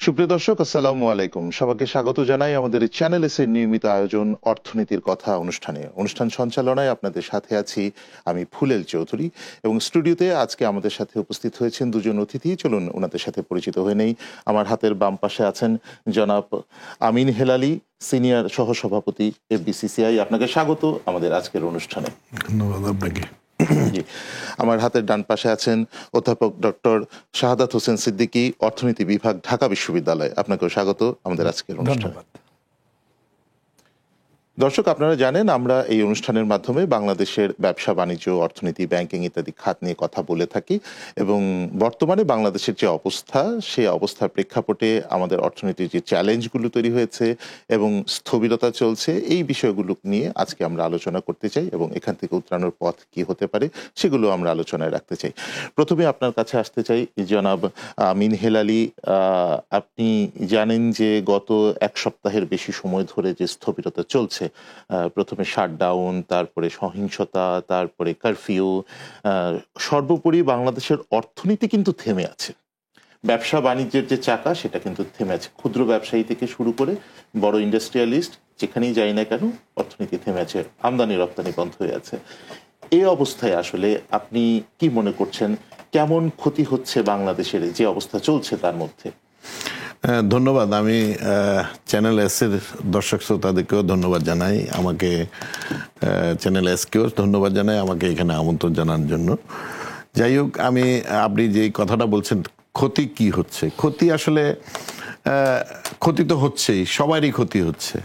সুপ্রিয় দর্শক, আসসালামু আলাইকুম। সবাইকে স্বাগত জানাই আমাদের এই চ্যানেল এস এর নিয়মিত আয়োজন অর্থনীতির কথা অনুষ্ঠান সঞ্চালনায় আপনাদের সাথে আছি আমি ফুলেল চৌধুরী, এবং স্টুডিওতে আজকে আমাদের সাথে উপস্থিত হয়েছেন দুজন অতিথি। চলুন ওনাদের সাথে পরিচিত হয়ে নেই। আমার হাতের বাম পাশে আছেন জনাব আমিন হেলালি, সিনিয়র সহসভাপতি এফবিসিসিআই। আপনাকে স্বাগত আমাদের আজকের অনুষ্ঠানে। ধন্যবাদ আপনাকে। জি, আমার হাতের ডান পাশে আছেন অধ্যাপক ডক্টর শাহাদাত হোসেন সিদ্দিকী, অর্থনীতি বিভাগ, ঢাকা বিশ্ববিদ্যালয়। আপনাকেও স্বাগত আমাদের আজকের অনুষ্ঠানে। ধন্যবাদ। দর্শক, আপনারা জানেন আমরা এই অনুষ্ঠানের মাধ্যমে বাংলাদেশের ব্যবসা বাণিজ্য, অর্থনীতি, ব্যাংকিং ইত্যাদি খাত নিয়ে কথা বলে থাকি, এবং বর্তমানে বাংলাদেশের যে অবস্থা, সেই অবস্থার প্রেক্ষাপটে আমাদের অর্থনীতির যে চ্যালেঞ্জগুলো তৈরি হয়েছে এবং স্থবিরতা চলছে, এই বিষয়গুলো নিয়ে আজকে আমরা আলোচনা করতে চাই, এবং এখান থেকে উত্তরণের পথ কি হতে পারে সেগুলো আমরা আলোচনায় রাখতে চাই। প্রথমে আপনার কাছে আসতে চাই জনাব আমিন হেলালি। আপনি জানেন যে গত এক সপ্তাহের বেশি সময় ধরে যে স্থবিরতা চলছে, প্রথমে শাটডাউন, তারপরে সহিংসতা, তারপরে কারফিউ, সর্বোপরি বাংলাদেশের অর্থনীতি কিন্তু থেমে আছে। ব্যবসা বাণিজ্যের যে চাকা সেটা কিন্তু থেমে আছে। ক্ষুদ্র ব্যবসায়ী থেকে শুরু করে বড় ইন্ডাস্ট্রিয়ালিস্ট, যেখানেই যাই না কেন অর্থনীতি থেমে আছে, আমদানি রপ্তানি বন্ধ হয়ে আছে। এই অবস্থায় আসলে আপনি কি মনে করছেন, কেমন ক্ষতি হচ্ছে বাংলাদেশের যে অবস্থা চলছে তার মধ্যে? ধন্যবাদ। আমি চ্যানেল এস এর দর্শক শ্রোতাদেরকেও ধন্যবাদ জানাই, আমাকে চ্যানেল এসকেও ধন্যবাদ জানাই আমাকে এখানে আমন্ত্রণ জানার জন্য। যাই হোক, আপনি যে কথাটা বলছেন ক্ষতি কি হচ্ছে, ক্ষতি আসলে ক্ষতি তো হচ্ছেই, সবারই ক্ষতি হচ্ছে।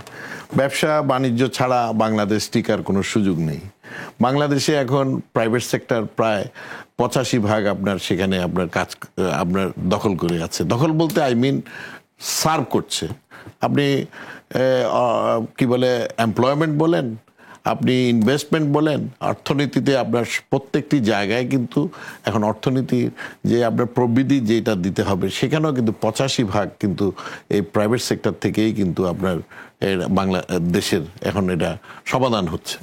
ব্যবসা বাণিজ্য ছাড়া বাংলাদেশ টিকার কোনো সুযোগ নেই। বাংলাদেশে এখন প্রাইভেট সেক্টর প্রায় 85% আপনার সেখানে আপনার দখল করে আছে। দখল বলতে সার্ভ করছে। আপনি কি বলে এমপ্লয়মেন্ট বলেন, আপনি ইনভেস্টমেন্ট বলেন, অর্থনীতিতে আপনার প্রত্যেকটি জায়গায় কিন্তু এখন অর্থনীতির যে আপনার প্রবৃদ্ধি যেটা দিতে হবে, সেখানেও কিন্তু 85% কিন্তু এই প্রাইভেট সেক্টর থেকেই কিন্তু আপনার বাংলাদেশের এখন এটা সমাধান হচ্ছে।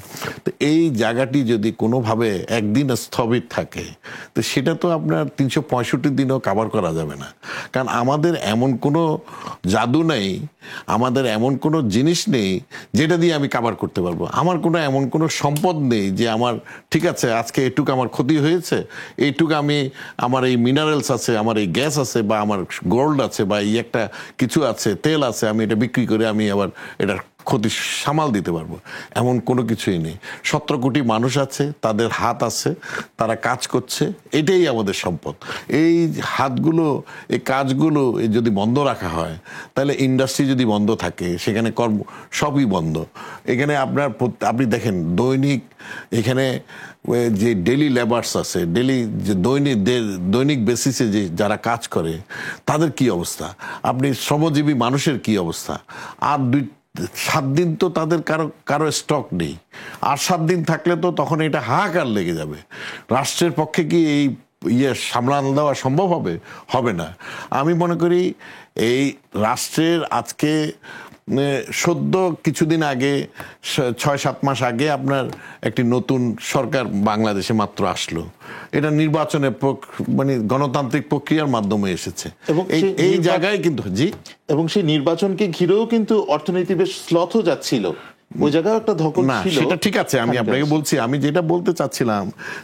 তো এই জায়গাটি যদি কোনোভাবে একদিন স্থবির থাকে, তো সেটা তো আপনার 365 দিনও কাভার করা যাবে না। কারণ আমাদের এমন কোনো জাদু নেই, আমাদের এমন কোনো জিনিস নেই যেটা দিয়ে আমি কাভার করতে পারবো। আমার কোনো এমন কোনো সম্পদ নেই যে আমার ঠিক আছে আজকে এটুকু আমার ক্ষতি হয়েছে, এইটুকু আমার এই মিনারেলস আছে, আমার এই গ্যাস আছে, বা আমার গোল্ড আছে, বা এই একটা কিছু আছে, তেল আছে, আমি এটা বিক্রি করে আমি আবার এটার ক্ষতি সামাল দিতে পারবো, এমন কোনো কিছুই নেই। 17 কোটি মানুষ আছে, তাদের হাত আছে, তারা কাজ করছে, এটাই আমাদের সম্পদ। এই হাতগুলো, এই কাজগুলো যদি বন্ধ রাখা হয়, তাহলে ইন্ডাস্ট্রি যদি বন্ধ থাকে, সেখানে সবই বন্ধ। এখানে আপনি দেখেন দৈনিক এখানে যে ডেলি লেবার্স আছে, যে দৈনিক বেসিসে যে যারা কাজ করে, তাদের কি অবস্থা, আপনি শ্রমজীবী মানুষের কি অবস্থা। আর 7 দিন তো তাদের কারো স্টক নেই, আর 7 দিন থাকলে তো তখন এটা হাহাকার লেগে যাবে। রাষ্ট্রের পক্ষে কি এই সামলানো দেওয়া সম্ভব হবে না। আমি মনে করি এই রাষ্ট্রের আজকে সদ্য কিছুদিন আগে, 6-7 মাস আগে আপনার একটি নতুন সরকার বাংলাদেশে মাত্র আসলো। এটা নির্বাচনের গণতান্ত্রিক প্রক্রিয়ার মাধ্যমে এসেছে, এবং এই জায়গায় কিন্তু এবং সেই নির্বাচনকে ঘিরেও কিন্তু অর্থনীতি বেশ স্লথ যাচ্ছিল, ওই জায়গায় একটা ধকল ছিল। সেটা ঠিক আছে, আমি আপনাকে বলছি, আমি যেটা বলতে চাচ্ছিলাম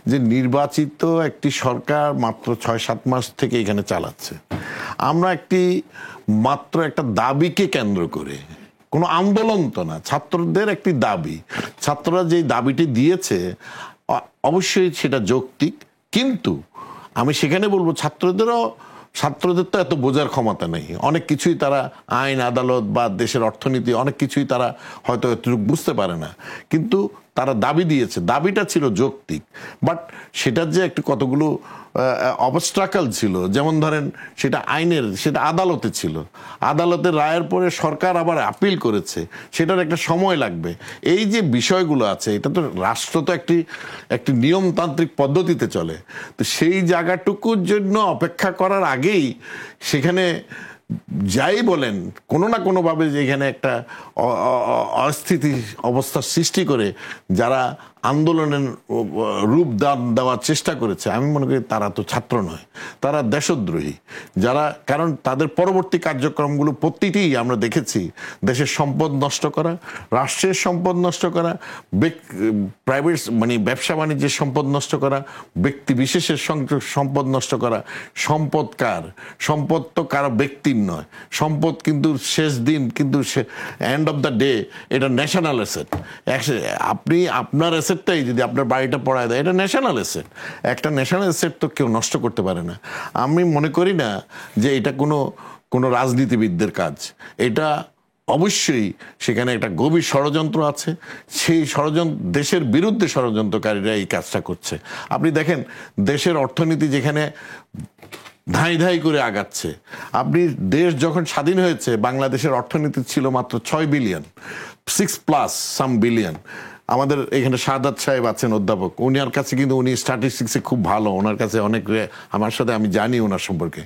যে নির্বাচিত একটি সরকার মাত্র 6-7 মাস থেকে এখানে চালাচ্ছে। আমরা মাত্র একটা দাবিকে কেন্দ্র করে, কোনো আন্দোলন তো না, ছাত্রদের একটি দাবি, ছাত্ররা যে দাবিটি দিয়েছে অবশ্যই সেটা যৌক্তিক, কিন্তু আমি সেখানে বলবো ছাত্রদের তো এত বোঝার ক্ষমতা নেই। অনেক কিছুই তারা আইন আদালত বা দেশের অর্থনীতি অনেক কিছুই তারা হয়তো এতটুকু বুঝতে পারে না, কিন্তু তারা দাবি দিয়েছে, দাবিটা ছিল যৌক্তিক। বাট সেটার যে একটু কতগুলো অবস্ট্রাকল ছিল, যেমন ধরেন সেটা আদালতে ছিল, আদালতের রায়ের পরে সরকার আবার আপিল করেছে, সেটার একটা সময় লাগবে। এই যে বিষয়গুলো আছে, এটা তো রাষ্ট্র তো একটি নিয়মতান্ত্রিক পদ্ধতিতে চলে। তো সেই জায়গাটুকুর জন্য অপেক্ষা করার আগেই সেখানে যাই বলেন, কোনো না কোনোভাবে যেখানে একটা অস্থিতি অবস্থার সৃষ্টি করে যারা আন্দোলনের রূপ দেওয়ার চেষ্টা করেছে, আমি মনে করি তারা তো ছাত্র নয়, তারা দেশদ্রোহী। যারা, কারণ তাদের পরবর্তী কার্যক্রমগুলো প্রতিটিই আমরা দেখেছি দেশের সম্পদ নষ্ট করা, রাষ্ট্রের সম্পদ নষ্ট করা, প্রাইভেট মানে ব্যবসা বাণিজ্যের সম্পদ নষ্ট করা, ব্যক্তি বিশেষের সম্পদ নষ্ট করা। সম্পদ কার? সম্পদ তো কারো ব্যক্তির নয়, সম্পদ কিন্তু শেষ দিন কিন্তু এন্ড অফ দ্য ডে এটা ন্যাশনাল অ্যাসেট। আপনি আপনার অ্যাসেটটাই যদি আপনার বাড়িটা পড়ায় দেয়, এটা ন্যাশনাল অ্যাসেট। একটা ন্যাশনাল অ্যাসেট তো কেউ নষ্ট করতে পারে না। আমি মনে করি না যে এটা কোনো রাজনীতিবিদদের কাজ। এটা অবশ্যই সেখানে একটা গভীর ষড়যন্ত্র আছে। সেই দেশের বিরুদ্ধে ষড়যন্ত্রকারীরা এই কাজটা করছে। আপনি দেখেন দেশের অর্থনীতি যেখানে ধাই ধাই করে আগাচ্ছে। আপনি দেশ যখন স্বাধীন হয়েছে বাংলাদেশের অর্থনীতি ছিল মাত্র 6 বিলিয়ন, 6+ সাম বিলিয়ন। আমাদের এখানে শাহাদাত সাহেব আছেন অধ্যাপক, উনার কাছে কিন্তু উনি স্ট্যাটিস্টিক্সে খুব ভালো, ওনার কাছে অনেক আমার সাথে আমি জানি ওনার সম্পর্কে।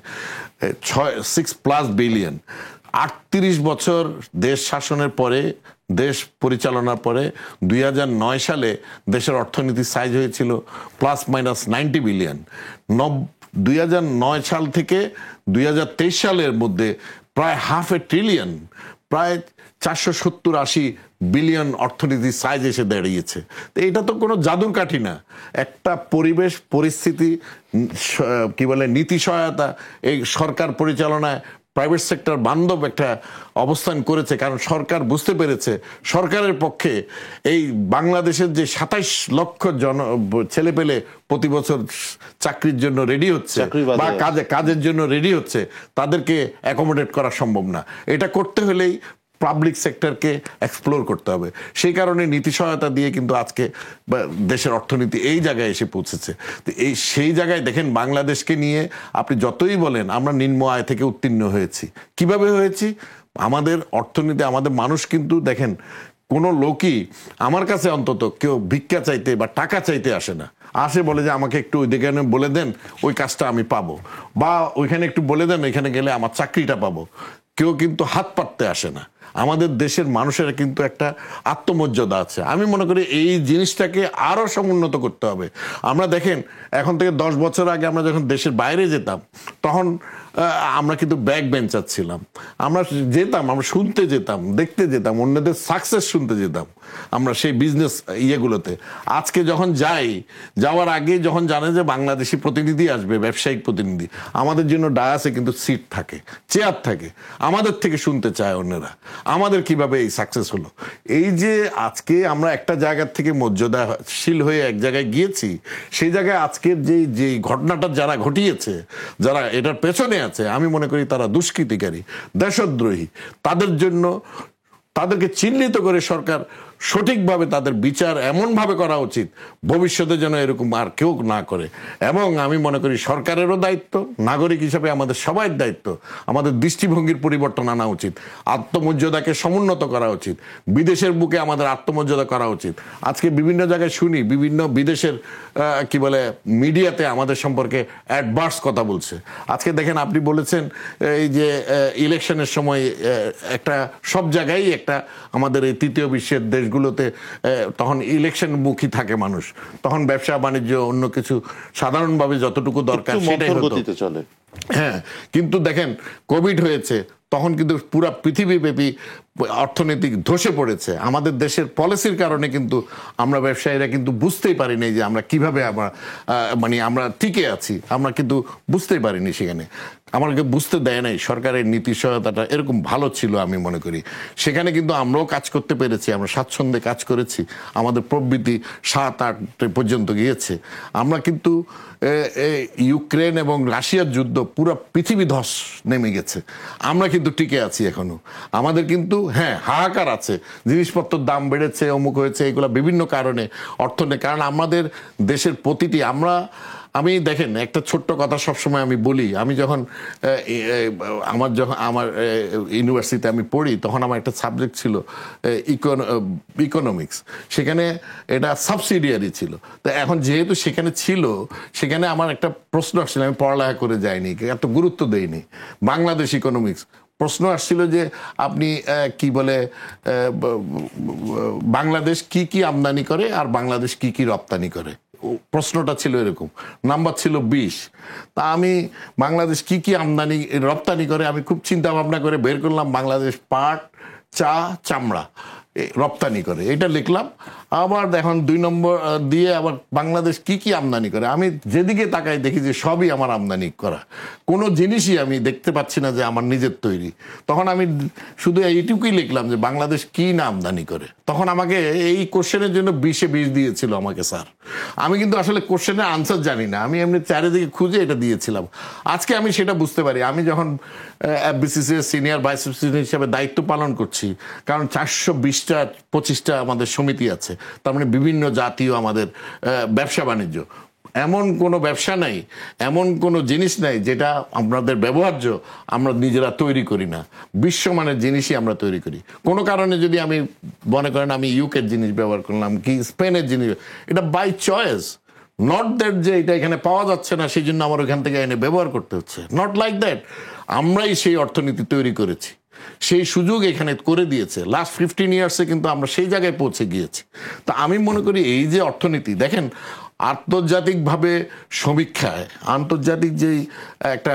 6+ বিলিয়ন। 38 বছর দেশ শাসনের পরে, দেশ পরিচালনার পরে 2009 সালে দেশের অর্থনীতির সাইজ হয়েছিল ±90 বিলিয়ন। 2009 সাল থেকে 2023 সালের মধ্যে প্রায় $500 ট্রিলিয়ন, প্রায় 470-80 বিলিয়ন অর্থনীতির সাইজ এসে দাঁড়িয়েছে। তো এটা তো কোনো জাদুর কাঠি না। একটা পরিবেশ পরিস্থিতি, কি বলে, নীতি সহায়তা, এই সরকার পরিচালনায় প্রাইভেট সেক্টর বান্ধব একটা অবস্থান করেছে। কারণ সরকার বুঝতে পেরেছে সরকারের পক্ষে এই বাংলাদেশের যে 27 লক্ষ ছেলেপেলে প্রতি বছর চাকরির জন্য রেডি হচ্ছে বা কাজের জন্য রেডি হচ্ছে, তাদেরকে অ্যাকোমোডেট করা সম্ভব না। এটা করতে হলেই পাবলিক সেক্টরকে এক্সপ্লোর করতে হবে। সেই কারণে নীতি সহায়তা দিয়ে কিন্তু আজকে দেশের অর্থনীতি এই জায়গায় এসে পৌঁছেছে। তো সেই জায়গায় দেখেন বাংলাদেশকে নিয়ে আপনি যতই বলেন আমরা নিম্ন আয় থেকে উত্তীর্ণ হয়েছি। কিভাবে হয়েছি? আমাদের অর্থনীতি, আমাদের মানুষ কিন্তু দেখেন কোনো লোকই আমার কাছে অন্তত কেউ ভিক্ষা চাইতে বা টাকা চাইতে আসে না। আসে বলে যে আমাকে একটু ওইদিকে বলে দেন, ওই কাজটা আমি পাবো, বা ওইখানে একটু বলে দেন, ওইখানে গেলে আমার চাকরিটা পাবো। কেউ কিন্তু হাত পাততে আসে না। আমাদের দেশের মানুষের কিন্তু একটা আত্মমর্যাদা আছে। আমি মনে করি এই জিনিসটাকে আরো সমুন্নত করতে হবে। আমরা দেখেন এখন থেকে 10 বছর আগে আমরা যখন দেশের বাইরে যেতাম, তখন আমরা কিন্তু ব্যাক বেঞ্চার ছিলাম। আমরা যেতাম, আমরা শুনতে যেতাম, দেখতে যেতাম, অন্যদের সাকসেস শুনতে যেতাম আমরা সেই বিজনেস ইয়েগুলোতে। আজকে যখন যাওয়ার আগে যখন জানে যে বাংলাদেশি প্রতিনিধি আসবে, ব্যবসায়িক প্রতিনিধি, আমাদের জন্য ডায়াসে কিন্তু সিট থাকে, চেয়ার থাকে, আমাদের থেকে শুনতে চায় অন্যরা আমাদের কিভাবে এই সাকসেস হলো। এই যে আজকে আমরা একটা জায়গা থেকে মর্যাদাশীল হয়ে এক জায়গায় গিয়েছি, সেই জায়গায় আজকের যে ঘটনাটা যারা ঘটিয়েছে, যারা এটার পেছনে আছে, আমি মনে করি তারা দুষ্কৃতিকারী, দেশদ্রোহী। তাদেরকে চিহ্নিত করে সরকার সঠিকভাবে তাদের বিচার এমনভাবে করা উচিত ভবিষ্যতে যেন এরকম আর কেউ না করে। এবং আমি মনে করি সরকারেরও দায়িত্ব, নাগরিক হিসাবে আমাদের সবাই দায়িত্ব, আমাদের দৃষ্টিভঙ্গির পরিবর্তন আনা উচিত, আত্মমর্যাদাকে সমুন্নত করা উচিত, বিদেশের বুকে আমাদের আত্মমর্যাদা করা উচিত। আজকে বিভিন্ন জায়গায় শুনি বিভিন্ন বিদেশের কি বলে মিডিয়াতে আমাদের সম্পর্কে অ্যাডভার্স কথা বলছে। আজকে দেখেন আপনি বলেছেন এই যে ইলেকশনের সময় একটা সব জায়গায় একটা আমাদের এই তৃতীয় বিশ্বের দেশগুলোতে তখন ইলেকশন মুখী থাকে মানুষ, তখন ব্যবসা বাণিজ্য অন্য কিছু সাধারণভাবে যতটুকু দরকার সেটাই হতো। হ্যাঁ, কিন্তু দেখেন কোভিড হয়েছে, তখন কিন্তু পুরা পৃথিবীব্যাপী অর্থনৈতিক ধসে পড়েছে। আমাদের দেশের পলিসির কারণে কিন্তু আমরা ব্যবসায়ীরা কিন্তু বুঝতেই পারিনি যে আমরা কিভাবে আমরা টিকে আছি, আমরা কিন্তু বুঝতেই পারিনি। সেখানে আমাকে বুঝতে দেয় নাই সরকারের নীতি সহায়তাটা এরকম ভালো ছিল আমি মনে করি। সেখানে কিন্তু আমরাও কাজ করতে পেরেছি, আমরা স্বাচ্ছন্দ্যে কাজ করেছি, আমাদের প্রবৃদ্ধি 7-8 পর্যন্ত গিয়েছে। আমরা কিন্তু ইউক্রেন এবং রাশিয়ার যুদ্ধ পুরো পৃথিবী ধস নেমে গেছে, আমরা কিন্তু টিকে আছি এখনো। আমাদের কিন্তু হ্যাঁ হাহাকার আছে, জিনিসপত্রের দাম বেড়েছে, অমুক হয়েছে, এগুলো বিভিন্ন কারণে অর্থনীতি। কারণ আমাদের দেশের প্রতিটি আমি দেখেন একটা ছোট্ট কথা সবসময় আমি বলি, আমি যখন আমার ইউনিভার্সিটিতে আমি পড়ি, তখন আমার একটা সাবজেক্ট ছিল ইকোনমিক্স। সেখানে এটা সাবসিডিয়ারি ছিল। তো এখন যেহেতু সেখানে আমার একটা প্রশ্ন আসছিল, আমি পড়ালেখা করে যাইনি, এত গুরুত্ব দেইনি। বাংলাদেশ ইকোনমিক্স প্রশ্ন আসছিল যে আপনি কি বলে বাংলাদেশ কি কি আমদানি করে আর বাংলাদেশ কি কি রপ্তানি করে, প্রশ্নটা ছিল এরকম, নাম্বার ছিল 20। তা আমি বাংলাদেশ কি কি আমদানি রপ্তানি করে আমি খুব চিন্তা ভাবনা করে বের করলাম বাংলাদেশ পাট, চা, চামড়া রপ্তানি করে, এটা লিখলাম। আবার এখন 2 নম্বর দিয়ে আবার বাংলাদেশ কি কি আমদানি করে, আমি যেদিকে তাকাই দেখি যে সবই আমার আমদানি করা, কোনো জিনিসই আমি দেখতে পাচ্ছি না যে আমার নিজের তৈরি। তখন আমি শুধু এইটুকুই লিখলাম যে বাংলাদেশ কি না আমদানি করে। তখন আমাকে এই কোশ্চেনের জন্য 20-এ 20 দিয়েছিল আমাকে স্যার। আমি কিন্তু আসলে কোশ্চেনের আনসার জানি না, আমি এমনি চারিদিকে খুঁজে এটা দিয়েছিলাম। আজকে আমি সেটা বুঝতে পারি, আমি যখন এফবিসিসি সিনিয়র ভাইস প্রেসিডেন্ট হিসেবে দায়িত্ব পালন করছি, কারণ 420-25টা আমাদের সমিতি আছে, তার মানে বিভিন্ন জাতীয় আমাদের ব্যবসা বাণিজ্য, এমন কোনো ব্যবসা নাই, এমন কোনো জিনিস নাই যেটা আমাদের ব্যবহার্য আমরা নিজেরা তৈরি করি না। বিশ্বমানের জিনিসই আমরা তৈরি করি। কোনো কারণে যদি আমি মনে করেন আমি ইউকের জিনিস ব্যবহার করলাম কি স্পেনের জিনিস, এটা বাই চয়েস, নট দ্যাট যে এটা এখানে পাওয়া যাচ্ছে না সেই জন্য আমার ওখান থেকে এনে ব্যবহার করতে হচ্ছে, নট লাইক দ্যাট। আমরাই সেই অর্থনীতি তৈরি করেছি, সেই সুযোগ এখানে করে দিয়েছে। লাস্ট 15 ইয়ার্সে কিন্তু আমরা সেই জায়গায় পৌঁছে গিয়েছি। তা আমি মনে করি এই যে অর্থনীতি, দেখেন আন্তর্জাতিকভাবে সমীক্ষায়, আন্তর্জাতিক যেই একটা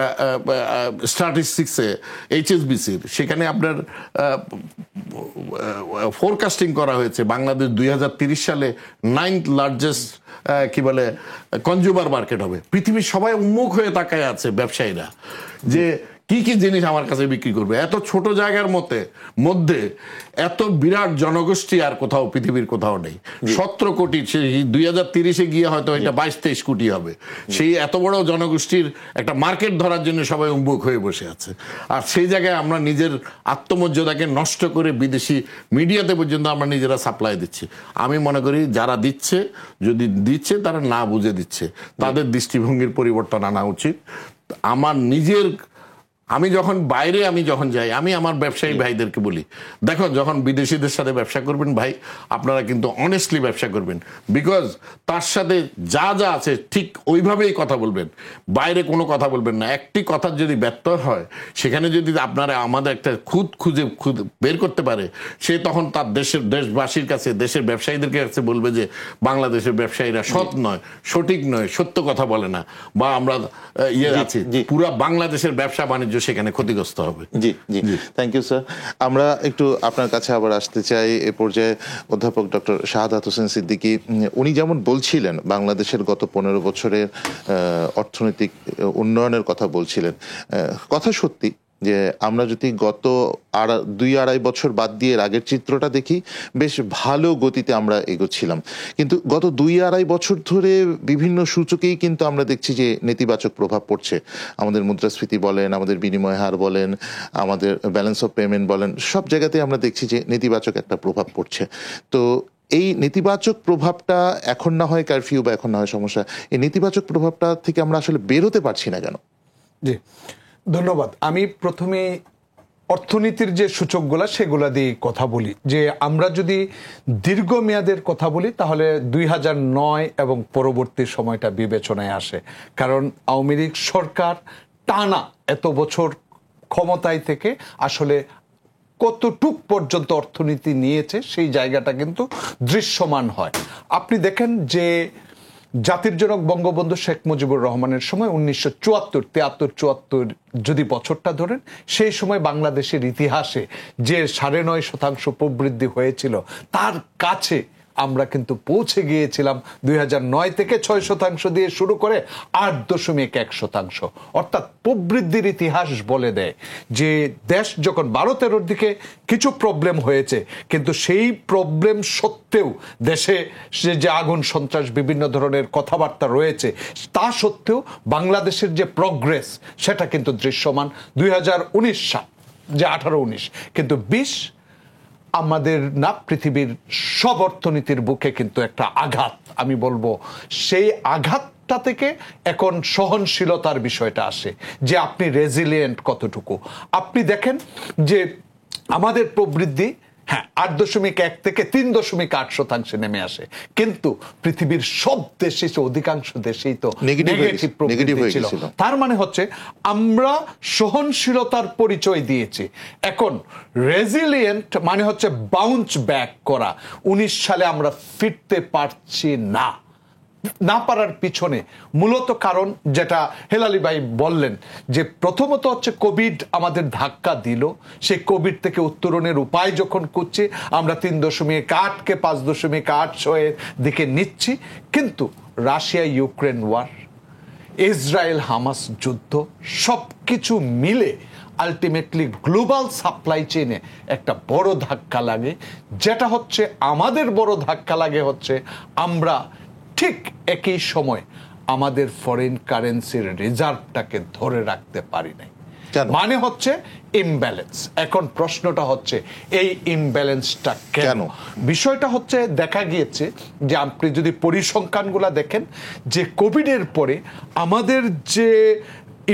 স্ট্যাটিস্টিক্সে HSBCর, সেখানে আপনার ফোরকাস্টিং করা হয়েছে বাংলাদেশ 2030 সালে 9th লার্জেস্ট কি বলে কনজিউমার মার্কেট হবে। পৃথিবীর সবাই উন্মুখ হয়ে তাকায় আছে ব্যবসায়ীরা যে কি কি জিনিস আমার কাছে বিক্রি করবে। এত ছোট জায়গার মধ্যে এত বিরাট জনগোষ্ঠী আর কোথাও পৃথিবীর কোথাও নেই। 17 কোটি, 2030-এ গিয়ে হয়তো এটা 22-23 কোটি হবে। সেই এত বড় জনগোষ্ঠীর একটা মার্কেট ধরার জন্য সবাই উন্মুখ হয়ে বসে আছে। আর সেই জায়গায় আমরা নিজের আত্মমর্যাদাকে নষ্ট করে বিদেশি মিডিয়াতে পর্যন্ত আমরা নিজেরা সাপ্লাই দিচ্ছি। আমি মনে করি যারা দিচ্ছে, যদি দিচ্ছে তারা না বুঝে দিচ্ছে, তাদের দৃষ্টিভঙ্গির পরিবর্তন আনা উচিত। আমি যখন যাই, আমি আমার ব্যবসায়ী ভাইদেরকে বলি, দেখো যখন বিদেশিদের সাথে ব্যবসা করবেন ভাই, আপনারা কিন্তু অনেস্টলি ব্যবসা করবেন, বিকজ তার সাথে যা যা আছে ঠিক ওইভাবেই কথা বলবেন, বাইরে কোনো কথা বলবেন না। একটি কথার যদি ব্যর্থ হয়, সেখানে যদি আপনারা আমাদের একটা খুঁজে বের করতে পারে, সে তখন তার দেশবাসীর কাছে, দেশের ব্যবসায়ীদের কাছে বলবে যে বাংলাদেশের ব্যবসায়ীরা সৎ নয়, সঠিক নয়, সত্য কথা বলে না, বা আমরা আছি, পুরা বাংলাদেশের ব্যবসা বাণিজ্য সেখানে ক্ষতিগ্রস্ত হবে। জি জি, থ্যাংক ইউ স্যার। আমরা একটু আপনার কাছে আবার আসতে চাই এ পর্যায়ে। অধ্যাপক ডক্টর শাহাদাত হোসেন সিদ্দিকী, উনি যেমন বলছিলেন বাংলাদেশের গত 15 বছরের অর্থনৈতিক উন্নয়নের কথা বলছিলেন, কথা সত্যি যে আমরা যদি গত 2-2.5 বছর বাদ দিয়ে আগের চিত্রটা দেখি, বেশ ভালো গতিতে আমরা এগোচ্ছিলাম। কিন্তু গত 2-2.5 বছর ধরে বিভিন্ন সূচকেই কিন্তু আমরা দেখছি যে নেতিবাচক প্রভাব পড়ছে। আমাদের মুদ্রাস্ফীতি বলেন, আমাদের বিনিময় হার বলেন, আমাদের ব্যালেন্স অফ পেমেন্ট বলেন, সব জায়গাতে আমরা দেখছি যে নেতিবাচক একটা প্রভাব পড়ছে। তো এই নেতিবাচক প্রভাবটা, এখন না হয় কারফিউ বা এখন না হয় সমস্যা, এই নেতিবাচক প্রভাবটা থেকে আমরা আসলে বের হতে পারছি না কেন? জি, ধন্যবাদ। আমি প্রথমে অর্থনীতির যে সূচকগুলা সেগুলা দিয়ে কথা বলি। যে আমরা যদি দীর্ঘমেয়াদের কথা বলি তাহলে 2009 এবং পরবর্তী সময়টা বিবেচনায় আসে, কারণ আওয়ামী লীগ সরকার টানা এত বছর ক্ষমতায় থেকে আসলে কতটুক পর্যন্ত অর্থনীতি নিয়েছে সেই জায়গাটা কিন্তু দৃশ্যমান হয়। আপনি দেখেন যে জাতির জনক বঙ্গবন্ধু শেখ মুজিবুর রহমানের সময় 1974, 73, 74 যদি বছরটা ধরেন, সেই সময় বাংলাদেশের ইতিহাসে যে 9.5% প্রবৃদ্ধি হয়েছিল, তার কাছে আমরা কিন্তু পৌঁছে গিয়েছিলাম 2009 থেকে 6% দিয়ে শুরু করে 8.1%। অর্থাৎ প্রবৃদ্ধির ইতিহাস বলে দেয় যে দেশ যখন 12-13 দিকে কিছু প্রবলেম হয়েছে, কিন্তু সেই প্রবলেম সত্ত্বেও দেশে যে আগুন সন্ত্রাস বিভিন্ন ধরনের কথাবার্তা রয়েছে, তা সত্ত্বেও বাংলাদেশের যে প্রগ্রেস সেটা কিন্তু দৃশ্যমান। 2019 সাল যে 18-19, কিন্তু 20 আমাদের না পৃথিবীর সব অর্থনীতির বুকে কিন্তু একটা আঘাত। আমি বলবো সেই আঘাতটা থেকে এখন সহনশীলতার বিষয়টা আসে, যে আপনি রেজিলিয়েন্ট কতটুকু। আপনি দেখেন যে আমাদের প্রবৃদ্ধি, হ্যাঁ 8.1 থেকে 3.8% নেমে আসে, কিন্তু পৃথিবীর সব দেশে অধিকাংশ দেশেই তো নেগেটিভ প্রবৃদ্ধি ছিল। তার মানে হচ্ছে আমরা সহনশীলতার পরিচয় দিয়েছি। এখন রেজিলিয়েন্ট মানে হচ্ছে বাউন্স ব্যাক করা। 19 সালে আমরা ফিরতে পারছি না, না পারার পিছনে মূলত কারণ যেটা হেলালি ভাই বললেন, যে প্রথমত হচ্ছে কোভিড আমাদের ধাক্কা দিল। সেই কোভিড থেকে উত্তরণের উপায় যখন করছি আমরা 3.8 কে 5.8 এর দিকে নিচ্ছি, কিন্তু Russia Ukraine war, Israel Hamas যুদ্ধ, সব কিছু মিলে আলটিমেটলি গ্লোবাল সাপ্লাই চেইনে একটা বড় ধাক্কা লাগে। যেটা হচ্ছে আমাদের বড় ধাক্কা লাগে হচ্ছে আমরা ঠিক একই সময় আমাদের ফরেন কারেন্সির রিজার্ভটাকে ধরে রাখতে পারি নাই। মানে হচ্ছে ইমব্যালেন্স। এখন প্রশ্নটা হচ্ছে এই ইমব্যালেন্সটা কেন? বিষয়টা হচ্ছে দেখা গিয়েছে যে আপনি যদি পরিসংখ্যানগুলো দেখেন যে কোভিডের পরে আমাদের যে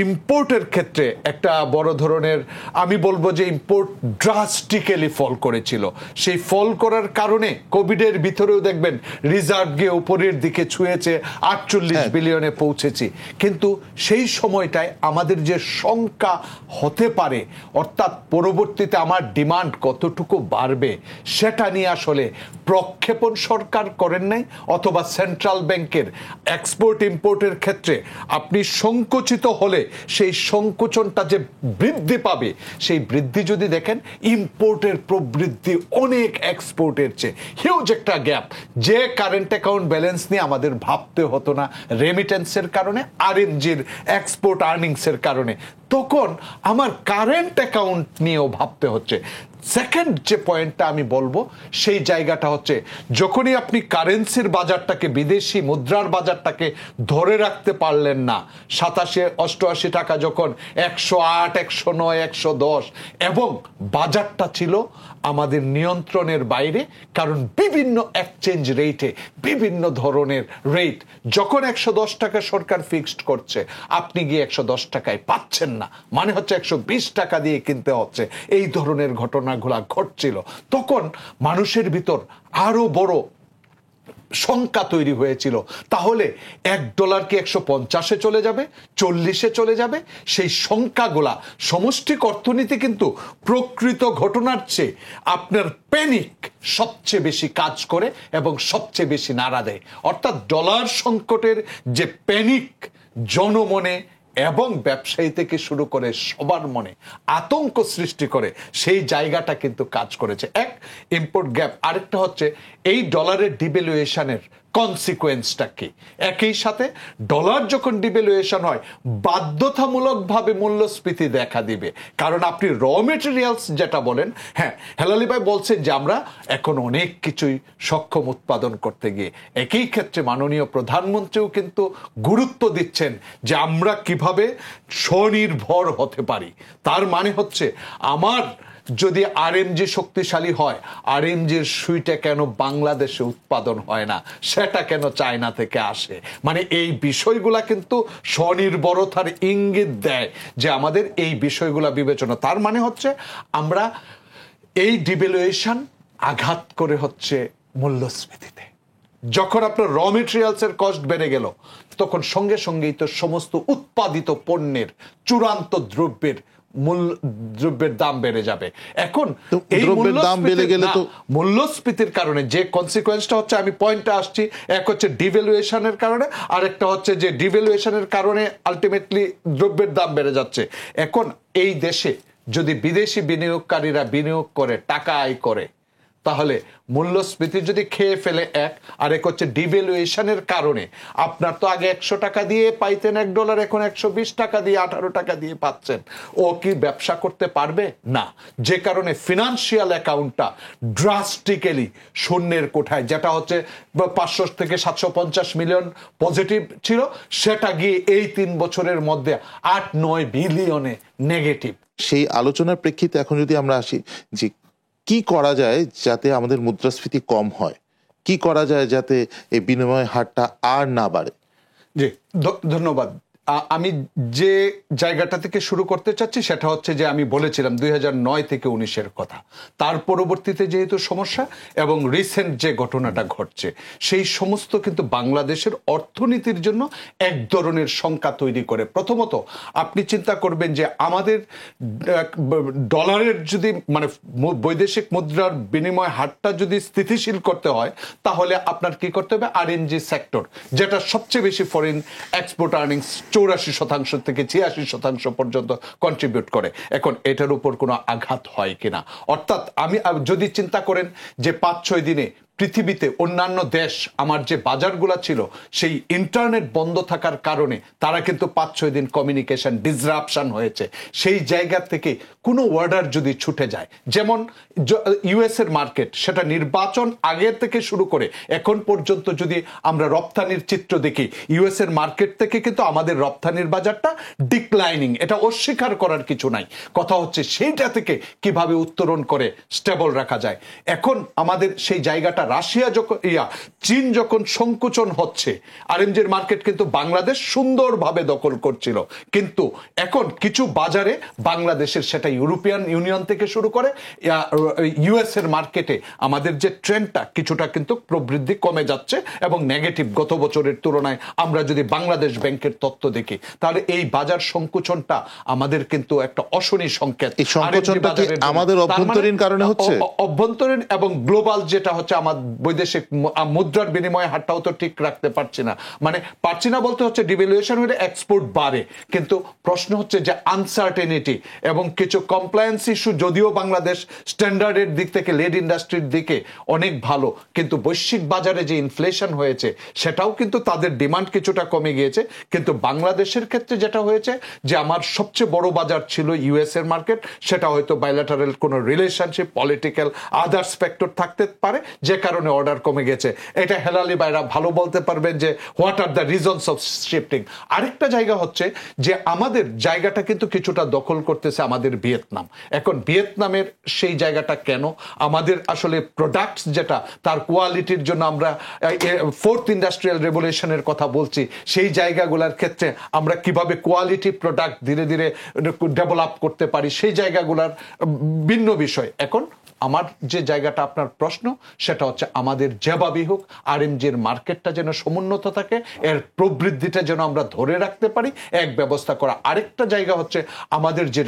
ইম্পোর্টের ক্ষেত্রে একটা বড় ধরনের, আমি বলবো যে ইম্পোর্ট ড্রাস্টিক্যালি ফল করেছিল। সেই ফল করার কারণে কোভিডের ভিতরেও দেখবেন রিজার্ভ গিয়ে উপরের দিকে ছুঁয়েছে, 48 বিলিয়নে পৌঁছেছি। কিন্তু সেই সময়টায় আমাদের যে শঙ্কা হতে পারে, অর্থাৎ পরবর্তীতে আমার ডিমান্ড কতটুকু বাড়বে, সেটা নিয়ে আসলে প্রক্ষেপণ সরকার করেন নাই, অথবা সেন্ট্রাল ব্যাংকের এক্সপোর্ট ইম্পোর্টের ক্ষেত্রে আপনি সংকুচিত হলে সেই সংকোচনটা যে বৃদ্ধি পাবে, সেই বৃদ্ধি যদি দেখেন ইম্পোর্টের প্রবৃদ্ধি অনেক এক্সপোর্টের চেয়ে, হিউজ একটা গ্যাপ, যে কারেন্ট অ্যাকাউন্ট ব্যালেন্স নিয়ে আমাদের ভাবতে হতো না রেমিটেন্সের কারণে, আরএমজির এক্সপোর্ট আর্নিংসের কারণে, তখন আমার কারেন্ট অ্যাকাউন্ট নিয়েও ভাবতে হচ্ছে। সেকেন্ড যে পয়েন্টটা আমি বলবো সেই জায়গাটা হচ্ছে যখনই আপনি কারেন্সির বাজারটাকে, বিদেশি মুদ্রার বাজারটাকে ধরে রাখতে পারলেন না, 87-88 টাকা যখন 108, 109, 110, এবং বাজারটা ছিল আমাদের নিয়ন্ত্রণের বাইরে, কারণ বিভিন্ন এক্সচেঞ্জ রেটে বিভিন্ন ধরনের রেট, যখন 110 টাকা সরকার ফিক্সড করছে আপনি গিয়ে 110 টাকায় পাচ্ছেন না, মানে হচ্ছে 120 টাকা দিয়ে কিনতে হচ্ছে। এই ধরনের ঘটনাগুলো ঘটছিল। তখন মানুষের ভিতর আরো বড় শঙ্কা তৈরি হয়েছিল, তাহলে $1 কি 150-এ চলে যাবে, 40-এ চলে যাবে? সেই শঙ্কাগুলা, সমষ্টিক অর্থনীতি কিন্তু প্রকৃত ঘটনার চেয়ে আপনার প্যানিক সবচেয়ে বেশি কাজ করে এবং সবচেয়ে বেশি নাড়া দেয়। অর্থাৎ ডলার সংকটের যে প্যানিক জনমনে এবং ব্যবসায়ী থেকে শুরু করে সবার মনে আতঙ্ক সৃষ্টি করে, সেই জায়গাটা কিন্তু কাজ করেছে। এক, ইম্পোর্ট গ্যাপ। আরেকটা হচ্ছে এই ডলারের ডিভ্যালুয়েশনের কনসিকোয়েন্সটা কি? একই সাথে ডলার যখন ডিভ্যালুয়েশন হয় বাধ্যতামূলকভাবে মূল্যস্ফীতি দেখা দিবে, কারণ আপনি র মেটেরিয়ালস যেটা বলেন, হ্যাঁ হেলালি ভাই বলছেন যে আমরা এখন অনেক কিছুই সক্ষম উৎপাদন করতে গিয়ে। একই ক্ষেত্রে মাননীয় প্রধানমন্ত্রীও কিন্তু গুরুত্ব দিচ্ছেন যে আমরা কিভাবে স্বনির্ভর হতে পারি। তার মানে হচ্ছে আমার যদি আরএমজি শক্তিশালী হয়, আরএমজির সুইটা কেন বাংলাদেশে উৎপাদন হয় না, সেটা কেন চায়না থেকে আসে? মানে এই বিষয়গুলা কিন্তু স্বনির্ভরতার ইঙ্গিত দেয় যে আমাদের এই বিষয়গুলা বিবেচনা। তার মানে হচ্ছে আমরা এই ডিভ্যালুয়েশন আঘাত করে হচ্ছে মূল্যস্ফীতিতে। যখন আপনার র মেটেরিয়ালসের কস্ট বেড়ে গেল, তখন সঙ্গে সঙ্গেই তো সমস্ত উৎপাদিত পণ্যের, চূড়ান্ত দ্রব্যের দাম বেড়ে যাবে। এখন এই মূল্যস্ফীতির কারণে যে কনসিকোয়েন্সটা হচ্ছে, আমি পয়েন্টটা আসছি, এক হচ্ছে ডিভ্যালুয়েশনের কারণে, আরেকটা হচ্ছে যে ডিভ্যালুয়েশনের কারণে আলটিমেটলি দ্রব্যের দাম বেড়ে যাচ্ছে। এখন এই দেশে যদি বিদেশি বিনিয়োগকারীরা বিনিয়োগ করে, টাকা আয় করে, তাহলে মূল্যস্ফীতি যদি খেয়ে ফেলে এক, আর এক হচ্ছে ডিভ্যালুয়েশনের কারণে আপনার তো আগে 100 টাকা দিয়ে পাইতেন $1, এখন 120 টাকা দিয়ে, 18 টাকা দিয়ে পাচ্ছেন। ও কি ব্যবসা করতে পারবে? না। যে কারণে ফিনান্সিয়াল অ্যাকাউন্টটা ড্রাস্টিক্যালি শূন্যের কোঠায়, যেটা হচ্ছে 500 থেকে 750 মিলিয়ন পজিটিভ ছিল, সেটা গিয়ে এই 3 বছরের মধ্যে 8-9 বিলিয়নে নেগেটিভ। সেই আলোচনার প্রেক্ষিতে এখন যদি আমরা আসি যে কি করা যায় যাতে আমাদের মুদ্রাস্ফীতি কম হয়, কি করা যায় যাতে এই বিনিময় হারটা আর না বাড়ে? জি ধন্যবাদ। আমি যে জায়গাটা থেকে শুরু করতে চাচ্ছি সেটা হচ্ছে যে আমি বলেছিলাম 2009 থেকে 19-এর কথা। তার পরবর্তীতে যেহেতু সমস্যা এবং রিসেন্ট যে ঘটনাটা ঘটছে, সেই সমস্ত কিন্তু বাংলাদেশের অর্থনীতির জন্য এক ধরনের শঙ্কা তৈরি করে। প্রথমত আপনি চিন্তা করবেন যে আমাদের ডলারের যদি মানে বৈদেশিক মুদ্রার বিনিময় হারটা যদি স্থিতিশীল করতে হয়, তাহলে আপনার কি করতে হবে, আরএনজি সেক্টর, যেটা সবচেয়ে বেশি ফরেন এক্সপোর্ট আর্নিংস 84% থেকে 86% পর্যন্ত কন্ট্রিবিউট করে। এখন এটার উপর কোনো আঘাত হয় কিনা, অর্থাৎ আমি যদি চিন্তা করেন যে 5-6 দিনে পৃথিবীতে অন্যান্য দেশ, আমার যে বাজারগুলো ছিল সেই ইন্টারনেট বন্ধ থাকার কারণে তারা কিন্তু 5-6 দিন কমিউনিকেশন ডিসরাপশন হয়েছে। সেই জায়গা থেকে কোনো অর্ডার যদি ছুটে যায়, যেমন ইউএস এর মার্কেট, সেটা নির্বাচন আগের থেকে শুরু করে এখন পর্যন্ত যদি আমরা রপ্তানির চিত্র দেখি, ইউএস এর মার্কেট থেকে কিন্তু আমাদের রপ্তানির বাজারটা ডিক্লাইনিং, এটা অস্বীকার করার কিছু নাই। কথা হচ্ছে সেইটা থেকে কিভাবে উত্তরণ করে স্টেবল রাখা যায়। এখন আমাদের সেই জায়গাটা রাশিয়া যখন চীন যখন সংকুচন হচ্ছে, আরএমজির মার্কেট কিন্তু বাংলাদেশ সুন্দরভাবে দখল করছিল, কিন্তু এখন কিছু বাজারে বাংলাদেশের, সেটা ইউরোপিয়ান ইউনিয়ন থেকে শুরু করে ইউএস এর মার্কেটে আমাদের যে ট্রেন্ডটা কিছুটা কিন্তু প্রবৃদ্ধি কমে যাচ্ছে এবং নেগেটিভ গত বছরের তুলনায়। আমরা যদি বাংলাদেশ ব্যাংকের তথ্য দেখি, তাহলে এই বাজার সংকুচনটা আমাদের কিন্তু একটা অশনি সংকেত। এই সংকোচনটা কি আমাদের অভ্যন্তরীণ কারণে হচ্ছে? অভ্যন্তরীণ এবং গ্লোবাল যেটা হচ্ছে, আমার বৈদেশিক মুদ্রার বিনিময় হারটাও তো ঠিক রাখতে পারছি না। মানে পারছি না বলতে হচ্ছে ডিভ্যালুয়েশন হলে এক্সপোর্ট বাড়ে, কিন্তু প্রশ্ন হচ্ছে যে আনসার্টেনিটি এবং কিছু কমপ্লায়েন্স ইস্যু, যদিও বাংলাদেশ স্ট্যান্ডার্ডের দিক থেকে লেড ইন্ডাস্ট্রির দিকে অনেক ভালো, কিন্তু বৈশ্বিক বাজারে যে ইনফ্লেশন হয়েছে সেটাও কিন্তু তাদের ডিমান্ড কিছুটা কমে গিয়েছে। কিন্তু বাংলাদেশের ক্ষেত্রে যেটা হয়েছে যে আমার সবচেয়ে বড় বাজার ছিল ইউএস এর মার্কেট, সেটা হয়তো বাইলেটারাল কোনো রিলেশনশিপ, পলিটিক্যাল আদার্স ফ্যাক্টর থাকতে পারে, যে কারণে অর্ডার কমে গেছে। এটা হেলালি ভাইরা ভালো বলতে পারবেন যে what are the reasons of shifting. আরেকটা জায়গা হচ্ছে যে আমাদের জায়গাটা কিন্তু কিছুটা দখল করতেছে আমাদের ভিয়েতনাম। এখন ভিয়েতনামের সেই জায়গাটা কেন, আমাদের আসলে প্রোডাক্টস যেটা তার কোয়ালিটির জন্য আমরা ফোর্থ ইন্ডাস্ট্রিয়াল রেভলিউশনের কথা বলছি, সেই জায়গাগুলোর ক্ষেত্রে আমরা কিভাবে কোয়ালিটি প্রোডাক্ট ধীরে ধীরে ডেভেলপ করতে পারি, সেই জায়গাগুলোর ভিন্ন বিষয়। এখন আমার যে জায়গাটা আপনার প্রশ্ন, সেটা হচ্ছে আমাদের যেভাবেই হোক আরএমজির মার্কেটটা যেন সমুন্নত থাকে, এর প্রবৃদ্ধিটা যেন আমরা ধরে রাখতে পারি, এক ব্যবস্থা করা। আরেকটা জায়গা হচ্ছে আমাদের যে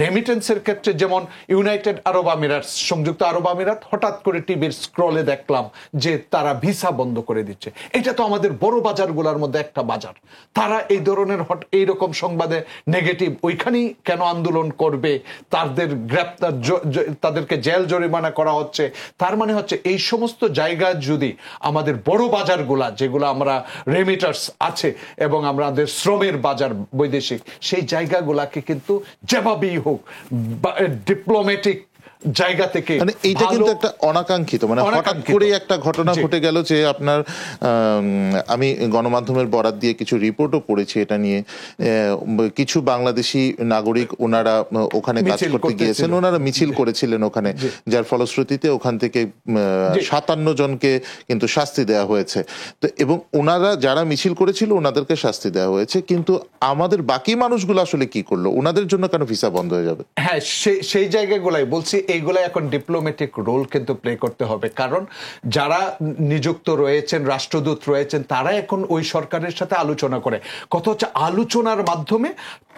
রেমিটেন্সের ক্ষেত্রে, যেমন ইউনাইটেড আরব আমিরাত, সংযুক্ত আরব আমিরাত, হঠাৎ করে টিভির স্ক্রলে দেখলাম যে তারা ভিসা বন্ধ করে দিচ্ছে। এটা তো আমাদের বড় বাজারগুলোর মধ্যে একটা বাজার। তারা এই ধরনের এইরকম সংবাদে নেগেটিভ, ওইখানেই কেন আন্দোলন করবে, তাদের গ্রেপ্তার, তাদের জেল জরিমানা করা হচ্ছে। তার মানে হচ্ছে এই সমস্ত জায়গা যদি আমাদের বড় বাজারগুলা, যেগুলো আমরা রেমিটার্স আছে এবং আমাদের শ্রমের বাজার বৈদেশিক, সেই জায়গাগুলাকে কিন্তু যেভাবেই হোক ডিপ্লোম্যাটিক জায়গা থেকে, মানে এইটা কিন্তু একটা অনাকাঙ্ক্ষিত, মানে হঠাৎ করে একটা ঘটনা ঘটে গেল যে আপনার, আমি গণমাধ্যমের বরাত দিয়ে কিছু রিপোর্টও পড়েছি এটা নিয়ে, কিছু বাংলাদেশি নাগরিক ওনারা ওখানে কাজ করতে গিয়েছেন, ওনারা মিছিল করেছিলেন ওখানে, যার ফলশ্রুতিতে ওখান থেকে 57 জনকে কিন্তু শাস্তি দেওয়া হয়েছে। তো এবং ওনারা যারা মিছিল করেছিল ওনাদেরকে শাস্তি দেওয়া হয়েছে, কিন্তু আমাদের বাকি মানুষগুলো আসলে কি করলো, ওনাদের জন্য কেন ভিসা বন্ধ হয়ে যাবে? হ্যাঁ, সেই জায়গাগুলাই বলছি, এইগুলা এখন ডিপ্লোম্যাটিক রোল কিন্তু প্লে করতে হবে। কারণ যারা নিযুক্ত রয়েছেন, রাষ্ট্রদূত রয়েছেন, তারা এখন ওই সরকারের সাথে আলোচনা করে। কথা হচ্ছে আলোচনার মাধ্যমে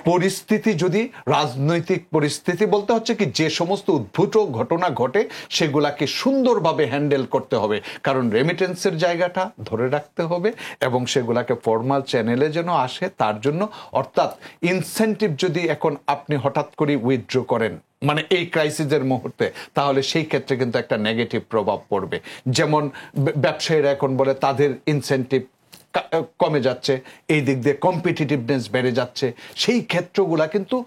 পরিস্থিতি, যদি রাজনৈতিক পরিস্থিতি বলতে হচ্ছে কি, যে সমস্ত উদ্ভূত ঘটনা ঘটে সেগুলাকে সুন্দরভাবে হ্যান্ডেল করতে হবে। কারণ রেমিটেন্সের জায়গাটা ধরে রাখতে হবে এবং সেগুলাকে ফর্মাল চ্যানেলে যেন আসে, তার জন্য। অর্থাৎ ইনসেন্টিভ যদি এখন আপনি হঠাৎ করে উইথড্র করেন, মানে এই ক্রাইসিসের মুহূর্তে, তাহলে সেই ক্ষেত্রে কিন্তু একটা নেগেটিভ প্রভাব পড়বে। যেমন ব্যবসায়ীরা এখন বলে তাদের ইনসেন্টিভ কমে যাচ্ছে, এই দিক দিয়ে কম্পিটিটিভনেস বেড়ে যাচ্ছে। সেই ক্ষেত্রগুলা কিন্তু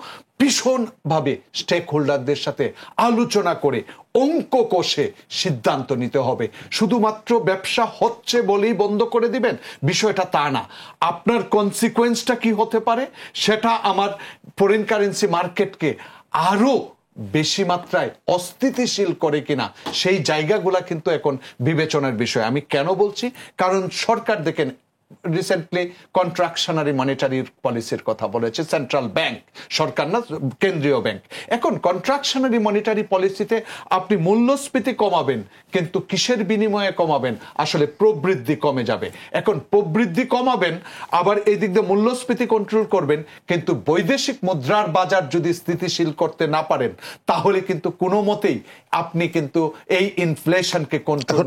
ভীষণভাবে স্টেক হোল্ডারদের সাথে আলোচনা করে অঙ্ক কষে সিদ্ধান্ত নিতে হবে। শুধুমাত্র ব্যবসা হচ্ছে বলেই বন্ধ করে দিবেন, বিষয়টা তা না। আপনার কনসিকুয়েন্সটা কি হতে পারে, সেটা আমার ফরেন কারেন্সি মার্কেটকে আরো বেশি মাত্রায় অস্থিতিশীল করে কিনা, সেই জায়গাগুলা কিন্তু এখন বিবেচনার বিষয়। আমি কেন বলছি, কারণ সরকার দেখেন রিসেন্টলি কন্ট্রাকশনারি মনিটারি পলিসির কথা বলেছে সেন্ট্রাল ব্যাংক, সরকার না, কেন্দ্রীয় ব্যাংক। এখন কন্ট্রাকশনারি মনিটারি পলিসিতে আপনি মূল্যস্ফীতি কমাবেন, কিন্তু কিসের বিনিময়ে কমাবেন? আসলে প্রবৃদ্ধি কমে যাবে। এখন প্রবৃদ্ধি কমাবেন, আবার এই দিক দিয়ে মূল্যস্ফীতি কন্ট্রোল করবেন, কিন্তু বৈদেশিক মুদ্রার বাজার যদি স্থিতিশীল করতে না পারেন, তাহলে কিন্তু কোনো মতেই আপনি কিন্তু এই ইনফ্লেশনকে কন্ট্রোল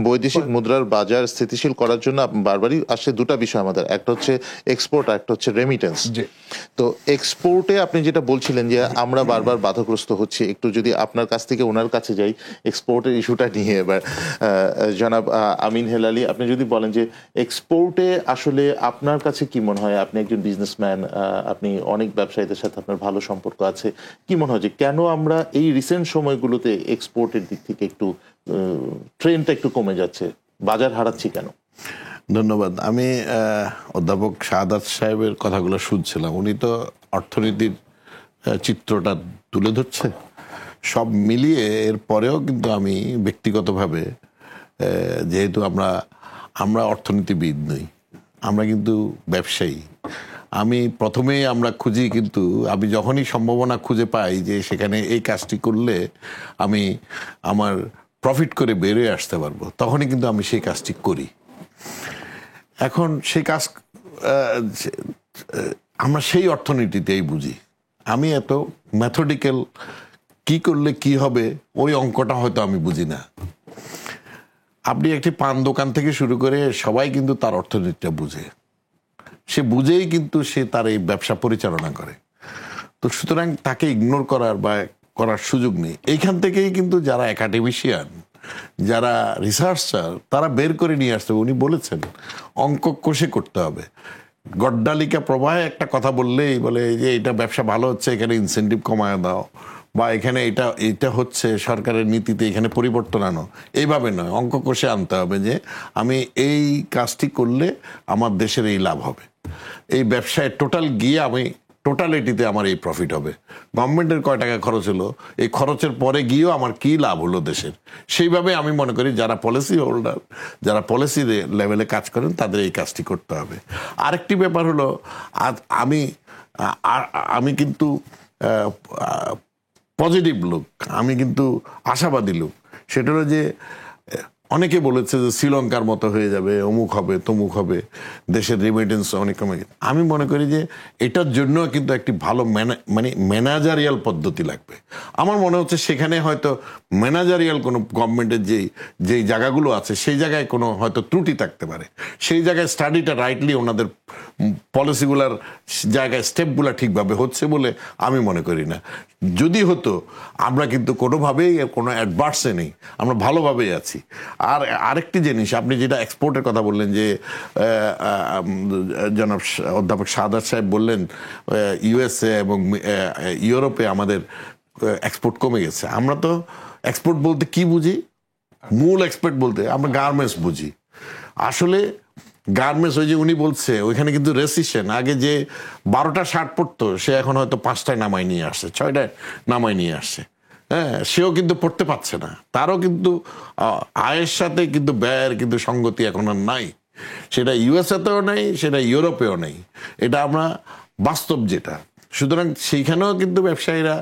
বৈদেশিক মুদ্রার বাজার স্থিতিশীল করার জন্য বারবারই আসে দুটা বিষয় আমাদের, একটা হচ্ছে এক্সপোর্ট আর একটা হচ্ছে রেমিটেন্স। তো এক্সপোর্টে আপনি যেটা বলছিলেন যে আমরা বারবার বাধাগ্রস্ত হচ্ছি, একটু যদি আপনার কাছ থেকে ওনার কাছে যাই এক্সপোর্টের ইস্যুটা নিয়ে এবার, জনাব আমিন হেলালি, আপনি যদি বলেন যে এক্সপোর্টে আসলে আপনার কাছে কি মনে হয়, আপনি একজন বিজনেসম্যান, আপনি অনেক ব্যবসায়ীদের সাথে আপনার ভালো সম্পর্ক আছে, কি মনে হয় যে কেন আমরা এই রিসেন্ট সময়গুলোতে এক্সপোর্টের দিক থেকে একটু ট্রেন্ডটা একটু কমে যাচ্ছে, বাজার হারাচ্ছি কেন? ধন্যবাদ। আমি অধ্যাপক শাহাদাত সাহেবের কথাগুলো শুনছিলাম, উনি তো অর্থনীতির চিত্রটা তুলে ধরছে সব মিলিয়ে। এর পরেও কিন্তু আমি ব্যক্তিগতভাবে, যেহেতু আমরা অর্থনীতিবিদ নই, আমরা কিন্তু ব্যবসায়ী, আমি প্রথমেই আমরা খুঁজি, কিন্তু আমি যখনই সম্ভাবনা খুঁজে পাই যে সেখানে এই কাজটি করলে আমি আমার প্রফিট করে বেরিয়ে আসতে পারবো, তখনই কিন্তু আমি সেই কাজটি করি। এখন সেই কাজ আমরা সেই অর্থনীতিতেই বুঝি। আমি এত ম্যাথডিক্যাল কি করলে কি হবে ওই অঙ্কটা হয়তো আমি বুঝি না। আপনি একটি পান দোকান থেকে শুরু করে সবাই কিন্তু তার অর্থনীতিটা বুঝে, সে বুঝেই কিন্তু সে তার এই ব্যবসা পরিচালনা করে। তো সুতরাং তাকে ইগনোর করার সুযোগ নেই। এইখান থেকেই কিন্তু যারা একাডেমিশিয়ান, যারা রিসার্চার, তারা বের করে নিয়ে আসতে হবে। উনি বলেছেন অঙ্ক কষে করতে হবে। গড্ডালিকা প্রবাহে একটা কথা বললেই বলে যে এটা ব্যবসা ভালো হচ্ছে, এখানে ইনসেন্টিভ কমায় দাও, বা এখানে এটা হচ্ছে সরকারের নীতিতে এখানে পরিবর্তন আনো, এইভাবে নয়, অঙ্ক কষে আনতে হবে যে আমি এই কাজটি করলে আমার দেশের এই লাভ হবে, এই ব্যবসায় টোটাল গিয়ে আমি টোটালিটিতে আমার এই প্রফিট হবে, গভর্নমেন্টের কয় টাকা খরচ হলো, এই খরচের পরে গিয়েও আমার কি লাভ হলো দেশের। সেইভাবে আমি মনে করি যারা পলিসি হোল্ডার, যারা পলিসি লেভেলে কাজ করেন, তাদের এই কাজটি করতে হবে। আরেকটি ব্যাপার হলো, আমি কিন্তু পজিটিভ লোক, আমি কিন্তু আশাবাদী লোক। সেটা হলো যে অনেকে বলেছে যে শ্রীলঙ্কার মতো হয়ে যাবে, অমুক হবে তমুক হবে, দেশের রেমিটেন্স অনেক কমে গেছে। আমি মনে করি যে এটার জন্য কিন্তু একটি ভালো ম্যানেজারিয়াল পদ্ধতি লাগবে। আমার মনে হচ্ছে সেখানে হয়তো ম্যানেজারিয়াল কোনো গভর্নমেন্টের যেই জায়গাগুলো আছে সেই জায়গায় কোনো হয়তো ত্রুটি থাকতে পারে, সেই জায়গায় স্টাডিটা রাইটলি ওনাদের পলিসিগুলার জায়গায় স্টেপগুলো ঠিকভাবে হচ্ছে বলে আমি মনে করি না। যদি হতো, আমরা কিন্তু কোনোভাবেই কোনো অ্যাডভার্সে নেই, আমরা ভালোভাবেই আছি। আর আরেকটি জিনিস, আপনি যেটা এক্সপোর্টের কথা বললেন, যে জনাব অধ্যাপক শাহাদাত সাহেব বললেন ইউএসএ এবং ইউরোপে আমাদের এক্সপোর্ট কমে গেছে। আমরা তো এক্সপোর্ট বলতে কি বুঝি, মূল এক্সপোর্ট বলতে আমরা গার্মেন্টস বুঝি। আসলে গার্মেন্টস, ওই যে উনি বলছে ওইখানে কিন্তু রেসিশন, আগে যে 12টা শার্ট পরতো সে এখন হয়তো 5টায় নামায় নিয়ে আসছে, 6টায় নামায় নিয়ে আসছে। হ্যাঁ, সেও কিন্তু পড়তে পারছে না, তারও কিন্তু আয়ের সাথে কিন্তু ব্যয়ের কিন্তু সঙ্গতি এখন আর নাই। সেটা ইউএসএতেও নেই, সেটা ইউরোপেও নেই, এটা আমরা বাস্তব যেটা। সুতরাং সেইখানেও কিন্তু ব্যবসায়ীরা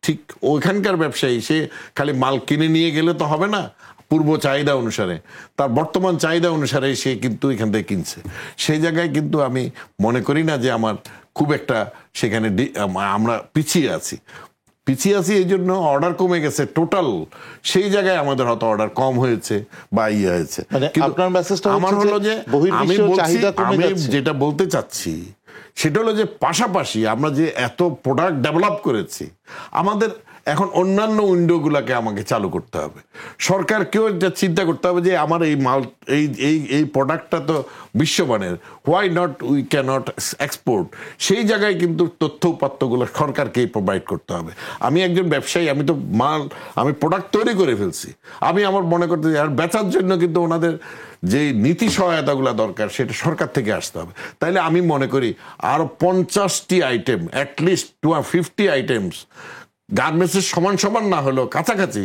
ঠিক ওইখানকার ব্যবসায়ী, সে খালি মাল কিনে নিয়ে গেলে তো হবে না, পূর্ব চাহিদা অনুসারে, তার বর্তমান চাহিদা অনুসারে সে কিন্তু এখান থেকে কিনছে। সেই জায়গায় কিন্তু আমি মনে করি না যে আমার খুব একটা সেখানে আমরা পিছিয়ে আছি এই জন্য অর্ডার কমে গেছে টোটাল, সেই জায়গায় আমাদের হয়তো অর্ডার কম হয়েছে বা ইয়ে হয়েছে। আমার হলো যে আমি যেটা বলতে চাচ্ছি সেটা হলো যে পাশাপাশি আমরা যে এত প্রোডাক্ট ডেভেলপ করেছি, আমাদের এখন অন্যান্য উইন্ডোগুলোকে আমাকে চালু করতে হবে। সরকারকেও এটা চিন্তা করতে হবে যে আমার এই মাল এই প্রোডাক্টটা তো বিশ্বমানের, why not we can't export. সেই জায়গায় কিন্তু তথ্য উপাত্তগুলো সরকারকেই প্রোভাইড করতে হবে। আমি একজন ব্যবসায়ী, আমি তো আমি প্রোডাক্ট তৈরি করে ফেলছি, আমি আমার মনে করতে আর বেচার জন্য কিন্তু ওনাদের যে নীতি সহায়তাগুলো দরকার সেটা সরকার থেকে আসতে হবে। তাইলে আমি মনে করি আরো 50টি আইটেম, অ্যাটলিস্ট 50 আইটেমস গার্মেন্টসের সমান সমান না হলেও কাছাকাছি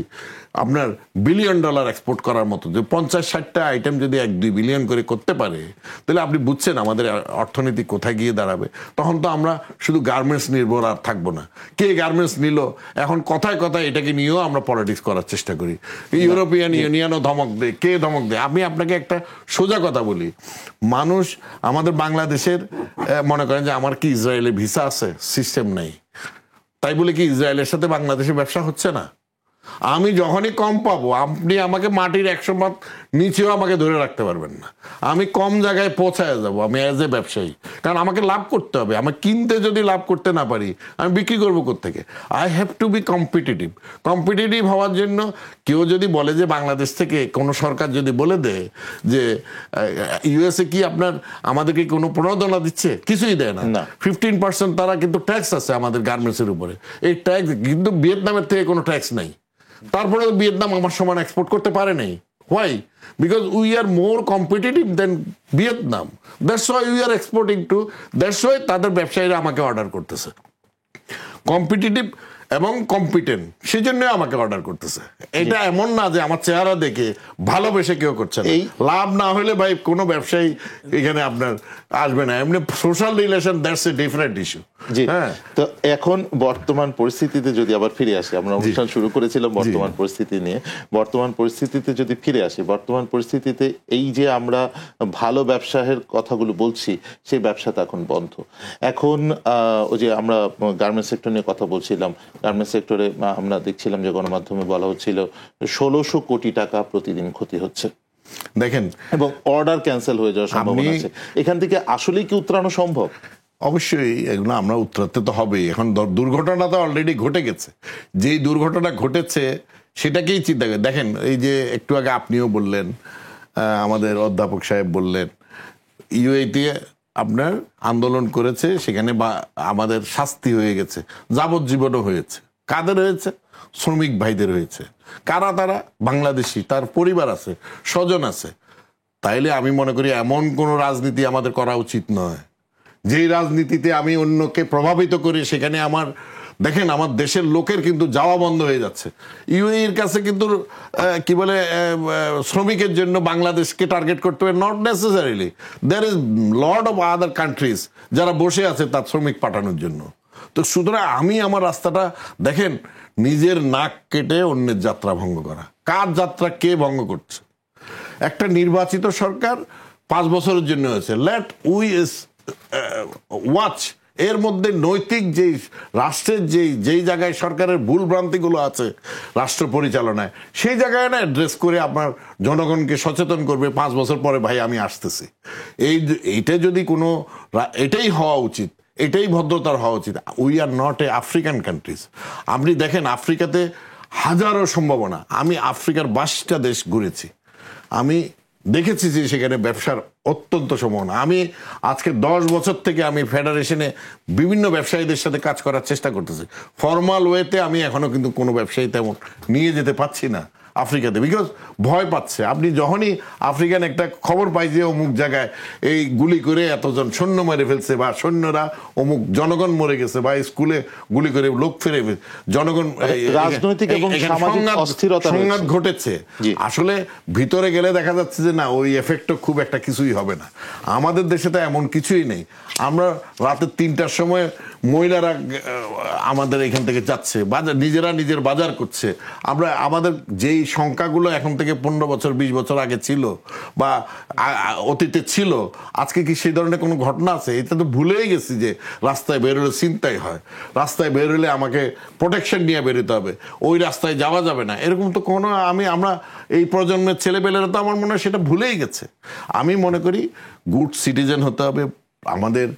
আপনার বিলিয়ন ডলার এক্সপোর্ট করার মতো, যে 50-60টা আইটেম যদি 1-2 বিলিয়ন করে করতে পারে, তাহলে আপনি বুঝছেন আমাদের অর্থনীতি কোথায় গিয়ে দাঁড়াবে। তখন তো আমরা শুধু গার্মেন্টস নির্ভর আর থাকবো না। কে গার্মেন্টস নিল, এখন কথায় কথায় এটাকে নিয়েও আমরা পলিটিক্স করার চেষ্টা করি। ইউরোপিয়ান ইউনিয়নও ধমক দেয়, কে ধমক দেয়। আমি আপনাকে একটা সোজা কথা বলি, মানুষ আমাদের বাংলাদেশের মনে করেন যে আমার কি ইসরায়েলে ভিসা আছে, সিস্টেম নেই, তাই বলে কি ইসরায়েলের সাথে বাংলাদেশের ব্যবসা হচ্ছে না? আমি যখনই কম পাবো, আপনি আমাকে মাটির 100 মাথ নিচেও আমাকে ধরে রাখতে পারবেন না। আমি কম জায়গায় পৌঁছায় যাব, আমি অ্যাজ এ ব্যবসায়ী। কারণ আমাকে লাভ করতে হবে। আমি কিনতে যদি লাভ করতে না পারি, আমি বিক্রি করবো কোত্থেকে? I have to be competitive. Competitive হওয়ার জন্য কেউ যদি বলে যে বাংলাদেশ থেকে কোনো সরকার যদি বলে দেয় যে ইউএসএ কি আপনার আমাদেরকে কোনো প্রণোদনা দিচ্ছে, কিছুই দেয় না। 15% তারা কিন্তু ট্যাক্স আছে আমাদের গার্মেন্টসের উপরে। এই ট্যাক্স কিন্তু ভিয়েতনামের থেকে কোনো ট্যাক্স নেই। তারপরে ভিয়েতনাম আমার সমান এক্সপোর্ট করতে পারে নাই। Why? Because we are more competitive than Vietnam. That's why we are exporting to, that's why তাদের ব্যবসায়ীরা আমাকে অর্ডার করতেছে। কম্পিটিটিভ এবং কম্পিটেন্ট, সেই জন্য আমাকে অর্ডার করতেছে। এটা এমন না যে আমার চেহারা দেখে ভালোবেসে কেউ করছে না। লাভ না হলে ভাই কোনো ব্যবসায়ী এখানে আপনার আসবে না। এমনি social relation, that's a different issue. হ্যাঁ, তো এখন বর্তমান পরিস্থিতিতে যদি আবার ফিরে আসি, আমরা অনুষ্ঠান শুরু করেছিলাম বর্তমান পরিস্থিতি নিয়ে। বর্তমান পরিস্থিতিতে যদি ফিরে আসি, বর্তমান পরিস্থিতিতে এই যে আমরা ভালো ব্যবসায়ের কথাগুলো বলছি, সেই ব্যবসা তো এখন বন্ধ। এখন ওই যে আমরা গার্মেন্টস সেক্টর নিয়ে কথা বলছিলাম, গার্মেন্টস সেক্টরে আমরা দেখছিলাম যে গণমাধ্যমে বলা হচ্ছিল 1600 কোটি টাকা প্রতিদিন ক্ষতি হচ্ছে, দেখেন, এবং অর্ডার ক্যান্সেল হয়ে যাওয়ার সম্ভাবনা আছে। এখান থেকে আসলেই কি উত্তরানো সম্ভব? অবশ্যই এগুলো আমরা উত্তরাতে তো হবেই। এখন দুর্ঘটনা তো অলরেডি ঘটে গেছে। যেই দুর্ঘটনা ঘটেছে সেটাকেই চিন্তা করে দেখেন। এই যে একটু আগে আপনিও বললেন, আমাদের অধ্যাপক সাহেব বললেন, ইউএইতে আপনার আন্দোলন করেছে, সেখানে আমাদের শাস্তি হয়ে গেছে, যাবজ্জীবনও হয়েছে। কাদের হয়েছে? শ্রমিক ভাইদের হয়েছে। কারা তারা? বাংলাদেশি, তার পরিবার আছে, স্বজন আছে। তাইলে আমি মনে করি এমন কোনো রাজনীতি আমাদের করা উচিত নয়, যেই রাজনীতিতে আমি অন্যকে প্রভাবিত করি। সেখানে আমার দেখেন, আমার দেশের লোকের কিন্তু যাওয়া বন্ধ হয়ে যাচ্ছে। ইউএইর কাছে কিন্তু কি বলে শ্রমিকের জন্য বাংলাদেশকে টার্গেট করতে হবে, not necessarily. There is lot of other countries যারা বসে আছে তার শ্রমিক পাঠানোর জন্য। তো সুতরাং আমি আমার রাস্তাটা দেখেন, নিজের নাক কেটে অন্যের যাত্রা ভঙ্গ করা। কার যাত্রা কে ভঙ্গ করছে? একটা নির্বাচিত সরকার 5 বছরের জন্য হয়েছে। লেট উই ওয়াচ এর মধ্যে নৈতিক যেই রাষ্ট্রের যেই জায়গায় সরকারের ভুল ভ্রান্তিগুলো আছে রাষ্ট্র পরিচালনায়, সেই জায়গায় না অ্যাড্রেস করে আপনার জনগণকে সচেতন করবে 5 বছর পরে, ভাই আমি আসতেছি। এইটা যদি কোনো, এটাই হওয়া উচিত, এটাই ভদ্রতার হওয়া উচিত। We are not a African countries. আপনি দেখেন আফ্রিকাতে হাজারো সম্ভাবনা। আমি আফ্রিকার 22টা দেশ ঘুরেছি, আমি দেখেছি যে সেখানে ব্যবসার অত্যন্ত সম্ভাবনা। আমি আজকে 10 বছর থেকে আমি ফেডারেশনে বিভিন্ন ব্যবসায়ীদের সাথে কাজ করার চেষ্টা করতেছি। ফর্মাল ওয়েতে আমি এখনো কিন্তু কোনো ব্যবসায়ী তেমন নিয়ে যেতে পারছি না আফ্রিকাতে, বিকজ ভয় পাচ্ছে। আপনি যখনই আফ্রিকান একটা খবর পাই যে অমুক জায়গায় এই গুলি করে এতজন সৈন্য মেরে ফেলছে, বা সৈন্যরা অমুক জনগণ মরে গেছে, বা স্কুলে গুলি করে লোক ফেরে জনগণ, রাজনৈতিক এবং সামাজিক অস্থিরতা সংঘাত ঘটেছে। আসলে ভিতরে গেলে দেখা যাচ্ছে যে না, ওই এফেক্টও খুব একটা কিছুই হবে না। আমাদের দেশে তো এমন কিছুই নেই। আমরা রাতে 3টার সময় মহিলারা আমাদের এখান থেকে যাচ্ছে, নিজেরা নিজের বাজার করছে। আমরা আমাদের যেই সংখ্যাগুলো এখন থেকে 15 বছর 20 বছর আগে ছিল বা অতীতে ছিল, আজকে কি সেই ধরনের কোনো ঘটনা আছে? এটা তো ভুলেই গেছি যে রাস্তায় বেরোলে ছিনতাই হয়, রাস্তায় বেরোলে আমাকে প্রোটেকশন নিয়ে বেরোতে হবে, ওই রাস্তায় যাওয়া যাবে না, এরকম তো কোনো আমরা এই প্রজন্মের ছেলেপেলেরা তো আমার মনে হয় সেটা ভুলেই গেছে। আমি মনে করি গুড সিটিজেন হতে হবে, আমাদের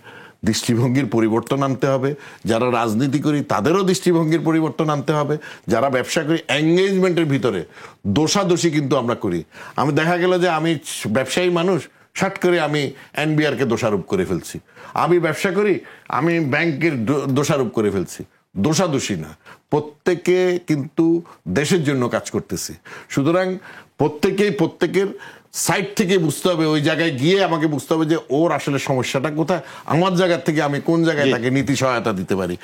দৃষ্টিভঙ্গির পরিবর্তন আনতে হবে। যারা রাজনীতি করি তাদেরও দৃষ্টিভঙ্গির পরিবর্তন আনতে হবে। যারা ব্যবসা করি এঙ্গেজমেন্টের ভিতরে দোষাদোষী কিন্তু আমরা করি। আমি দেখা গেল যে আমি ব্যবসায়ী মানুষ, শাট করে আমি এনবিআরকে দোষারোপ করে ফেলছি। আমি ব্যবসা করি, আমি ব্যাংকের দোষারোপ করে ফেলছি। দোষাদোষী না, প্রত্যেকে কিন্তু দেশের জন্য কাজ করতেছি। সুতরাং প্রত্যেকের সাইড থেকে বুঝতে হবে, ওই জায়গায় গিয়ে আমাকে বুঝতে হবে যে ওর আসলে সমস্যাটা কোথায়, আমার জায়গা থেকে আমি কোন জায়গায় তাকে নীতি সহায়তা দিতে পারি।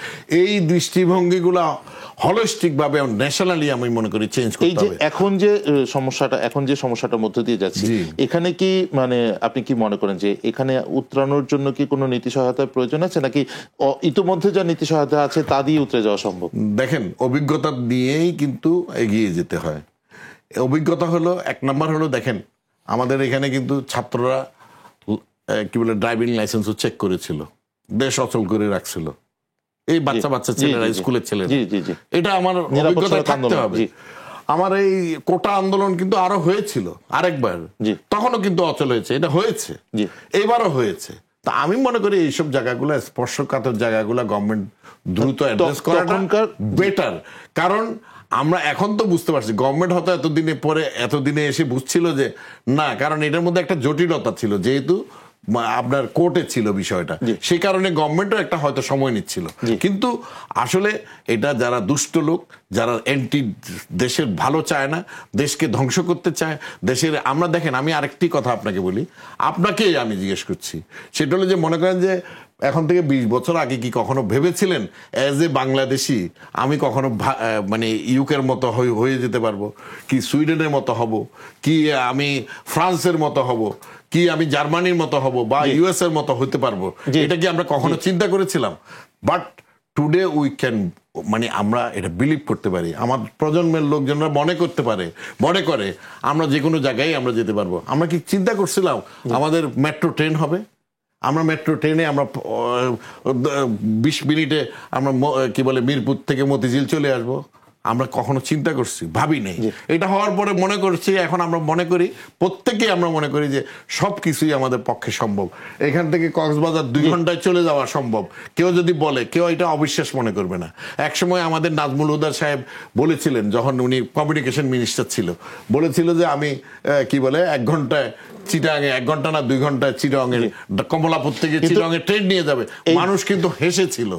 এই দৃষ্টিভঙ্গিগুলো হলিস্টিক ভাবে ন্যাশনালি আমি মনে করি চেঞ্জ এই করতে যে হবে। এখন যে সমস্যাটার মধ্যে দিয়ে যাচ্ছে, এখানে কি মানে আপনি কি মনে করেন যে এখানে উতরানোর জন্য কি কোনো নীতি সহায়তার প্রয়োজন আছে, নাকি ইতিমধ্যে যা নীতি সহায়তা আছে তা দিয়ে উতরে যাওয়া সম্ভব? দেখেন, অভিজ্ঞতা নিয়েই কিন্তু এগিয়ে যেতে হয়। অভিজ্ঞতা হলো, এক নাম্বার হলো, দেখেন আমাদের এখানে কিন্তু ছাত্ররা কি বলে ড্রাইভিং লাইসেন্সও চেক করেছিল, দেশ অচল করে রাখছিল, এই বাচ্চা ছেলেরা, স্কুলের ছেলেরা। এটা আমার অভিজ্ঞতা থাকতে হবে। আমার এই কোটা আন্দোলন কিন্তু আরো হয়েছিল আরেকবার, তখনও কিন্তু অচল হয়েছে, এটা হয়েছে, এবারও হয়েছে। তা আমি মনে করি এইসব জায়গাগুলো, স্পর্শকাতর জায়গাগুলো গভর্নমেন্ট দ্রুত অ্যাড্রেস করাটা বেটার। কারণ আমরা এখন তো বুঝতে পারছি, গভর্নমেন্ট হয়তো এতদিনে এসে বুঝছিল যে না, কারণ এটার মধ্যে একটা জটিলতা ছিল, যেহেতু আপনার কোর্টে ছিল বিষয়টা, সেই কারণে গভর্নমেন্টও একটা হয়তো সময় নিচ্ছিল। কিন্তু আসলে এটা যারা দুষ্ট লোক, যারা দেশের ভালো চায় না, দেশকে ধ্বংস করতে চায়, দেশের, আমরা দেখেন, আমি আরেকটি কথা আপনাকে বলি, আপনাকেই আমি জিজ্ঞেস করছি, সেটা হলো যে মনে করেন যে এখন থেকে 20 বছর আগে কি কখনো ভেবেছিলেন অ্যাজ এ বাংলাদেশি আমি কখনো মানে ইউকের মতো হয়ে যেতে পারবো, কি সুইডেনের মতো হব, কি আমি ফ্রান্সের মতো হব, কি আমি জার্মানির মতো হব, বা ইউএস এর মতো হতে পারবো? এটা কি আমরা কখনো চিন্তা করেছিলাম? বাট টুডে উই ক্যান, মানে আমরা এটা বিলিভ করতে পারি, আমার প্রজন্মের লোকজনরা মনে করে আমরা যে কোনো জায়গায় আমরা যেতে পারবো। আমরা কি চিন্তা করছিলাম আমাদের মেট্রো ট্রেন হবে? আমরা মেট্রো ট্রেনে আমরা 20 মিনিটে আমরা কি বলে মিরপুর থেকে মতিঝিল চলে আসবো? আমরা কখনো চিন্তা করছি? ভাবি নেই। এটা হওয়ার পরে মনে করছি, এখন আমরা মনে করি, প্রত্যেকেই আমরা মনে করি যে সবকিছুই আমাদের পক্ষে সম্ভব। এখান থেকে কক্সবাজার 2 ঘন্টায় চলে যাওয়া সম্ভব। কেউ যদি বলে, কেউ এটা অবিশ্বাস মনে করবে না। একসময় আমাদের নাজমুল হুদা সাহেব বলেছিলেন, যখন উনি কমিউনিকেশন মিনিস্টার ছিল, বলেছিল যে আমি কি বলে 1 ঘন্টায় চিটাগাঙে, 1 ঘন্টা না 2 ঘন্টায় চিটাগাঙের, কমলাপুর থেকে চিটাগাঙে ট্রেন নিয়ে যাবে। মানুষ কিন্তু হেসেছিল।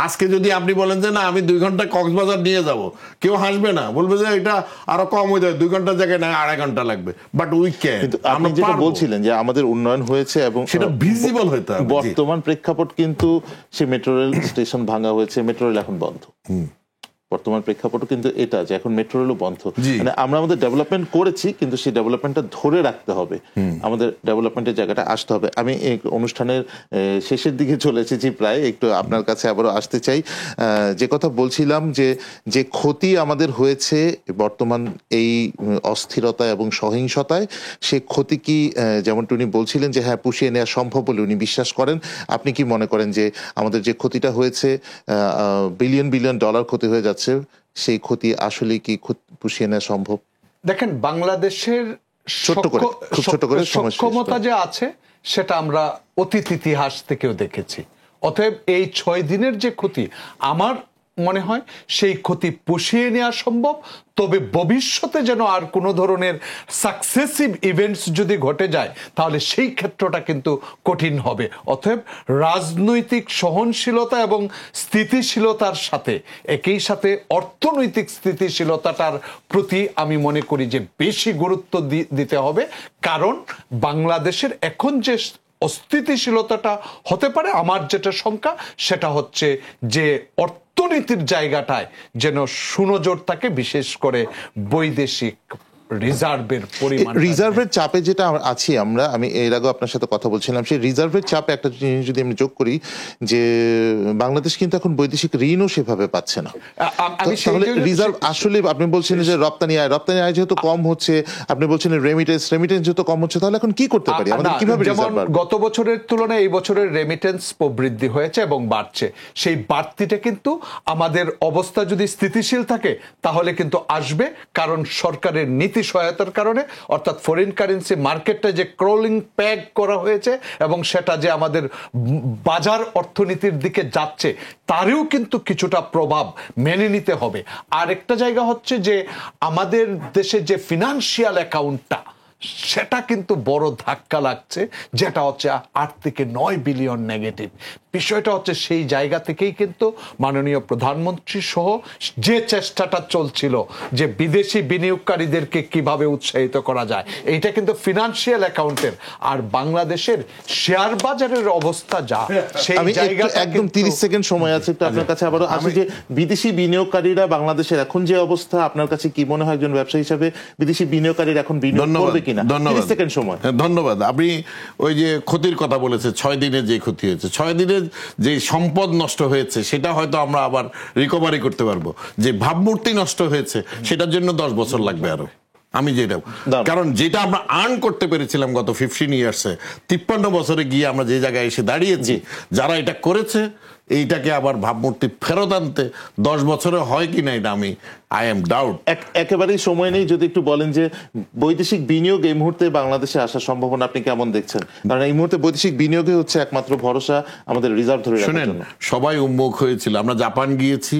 আজকে যদি আপনি বলেন যে না আমি 2 ঘন্টায় কক্সবাজার নিয়ে যাব, কেউ হাসবে না, বলবে যে এটা আরো কম হয়ে যাবে, 2 ঘন্টার জায়গায় না 2.5 ঘন্টা লাগবে। But we can. আপনি যেটা বলছিলেন যে আমাদের উন্নয়ন হয়েছে এবং সেটা ভিজিবল হতে হবে। বর্তমান প্রেক্ষাপট কিন্তু সে মেট্রো রেল স্টেশন ভাঙা হয়েছে, মেট্রো রেল এখন বন্ধ। বর্তমান প্রেক্ষাপট কিন্তু এটা যে এখন মেট্রো রেলও বন্ধ। মানে আমরা আমাদের ডেভেলপমেন্ট করেছি, কিন্তু সেই ডেভেলপমেন্টটা ধরে রাখতে হবে, আমাদের ডেভেলপমেন্টের জায়গাটা আসতে হবে। আমি এই অনুষ্ঠানের শেষের দিকে চলে এসেছি প্রায়, একটু আপনার কাছে আবারও আসতে চাই। যে কথা বলছিলাম যে ক্ষতি আমাদের হয়েছে বর্তমান এই অস্থিরতা এবং সহিংসতায়, সে ক্ষতি কি, যেমনটি উনি বলছিলেন যে হ্যাঁ পুষিয়ে নেওয়া সম্ভব বলে উনি বিশ্বাস করেন, আপনি কি মনে করেন যে আমাদের যে ক্ষতিটা হয়েছে, বিলিয়ন ডলার ক্ষতি হয়ে যাচ্ছে, সেই ক্ষতি আসলে কি পুষিয়ে নেওয়া সম্ভব? দেখেন, বাংলাদেশের সক্ষমতা যে আছে সেটা আমরা অতীত ইতিহাস থেকেও দেখেছি। অতএব এই 6 দিনের যে ক্ষতি, আমার মনে হয় সেই ক্ষতি পুষিয়ে নেওয়া সম্ভব। তবে ভবিষ্যতে যেন আর কোনো ধরনের সাকসেসিভ ইভেন্টস যদি ঘটে যায়, তাহলে সেই ক্ষেত্রটা কিন্তু কঠিন হবে। অতএব রাজনৈতিক সহনশীলতা এবং স্থিতিশীলতার সাথে একই সাথে অর্থনৈতিক স্থিতিশীলতাটার প্রতি আমি মনে করি যে বেশি গুরুত্ব দিতে হবে। কারণ বাংলাদেশের এখন যে অস্থিতিশীলতাটা হতে পারে, আমার যেটা শঙ্কা সেটা হচ্ছে যে অর্থনীতির জায়গাটায় যেন সুনজর থাকে, বিশেষ করে বৈদেশিক রিজার্ভের পরিমাণ, রিজার্ভের চাপে যেটা আছি আমরা, আমি এর আগে আপনার সাথে কথা বলছিলাম, সেই রিজার্ভের চাপে একটা জিনিস যদি আমি যোগ করি যে বাংলাদেশ কিন্তু এখন বৈদেশিক ঋণও সেভাবে পাচ্ছে না। তাহলে রিজার্ভ আসলে, আপনি বলছেন যে রপ্তানি আয় যেহেতু কম হচ্ছে, আপনি বলছেন রেমিটেন্স যেহেতু কম হচ্ছে, তাহলে এখন কি করতে পারি আমরা, কিভাবে রিজার্ভ বাড়বে? গত বছরের তুলনায় এই বছরের রেমিটেন্স প্রবৃদ্ধি হয়েছে এবং বাড়ছে। সেই বাড়তিটা কিন্তু আমাদের অবস্থা যদি স্থিতিশীল থাকে তাহলে কিন্তু আসবে, কারণ সরকারের নীতি সহায়তার কারণে, অর্থাৎ ফরেন কারেন্সি মার্কেটটা যে ক্রলিং প্যাগ করা হয়েছে এবং সেটা যে আমাদের বাজার অর্থনীতির দিকে যাচ্ছে, তারও কিন্তু কিছুটা প্রভাব মেনে নিতে হবে। আর একটা জায়গা হচ্ছে যে আমাদের দেশে যে ফিনান্সিয়াল অ্যাকাউন্টটা, সেটা কিন্তু বড় ধাক্কা লাগছে, যেটা হচ্ছে 8 থেকে 9 বিলিয়ন নেগেটিভ। বিষয়টা হচ্ছে সেই জায়গা থেকেই কিন্তু মাননীয় প্রধানমন্ত্রী সহ যে চেষ্টাটা চলছিল যে বিদেশি বিনিয়োগকারীদেরকে কিভাবে উৎসাহিত করা যায়, এইটা কিন্তু ফিনান্সিয়াল অ্যাকাউন্টের আর বাংলাদেশের শেয়ার বাজারের অবস্থা যা, সেই আমি জায়গাটা একদম 30 সেকেন্ড সময় আছে, একটু আপনার কাছে আবারও আসি যে বিদেশি বিনিয়োগকারীরা বাংলাদেশের এখন যে অবস্থা, আপনার কাছে কি মনে হয় একজন ব্যবসায়ী হিসেবে বিদেশি বিনিয়োগকারীরা এখন বিনিয়োগ করবে কিনা? 30 সেকেন্ড সময়। ধন্যবাদ। আপনি ওই যে ক্ষতির কথা বলেছে, 6 দিনের যে ক্ষতি হয়েছে, 6 দিনের যে সম্পদ নষ্ট হয়েছে সেটা হয়তো আমরা আবার রিকভারি করতে পারবো। যে ভাবমূর্তি নষ্ট হয়েছে সেটার জন্য 10 বছর লাগবে আরো। আমি যেটা, কারণ যেটা আমরা আর্ন করতে পেরেছিলাম গত 15 ইয়ার্সে, 53 বছরে গিয়ে আমরা যে জায়গায় এসে দাঁড়িয়েছি, যারা এটা করেছে এইটাকে আবার ভাবমূর্তি ফেরত আনতে 10 বছরে হয় কিনা এটা আমি আই এম ডাউট। একেবারেই সময় নেই, যদি একটু বলেন যে বৈদেশিক বিনিয়োগ এই মুহূর্তে বাংলাদেশে আসার সম্ভাবনা আপনি কেমন দেখছেন? কারণ এই মুহূর্তে বৈদেশিক বিনিয়োগে হচ্ছে একমাত্র ভরসা আমাদের রিজার্ভ ধরে রাখার শুনেন, জন্য। সবাই উন্মুখ হয়েছিল। আমরা জাপান গিয়েছি,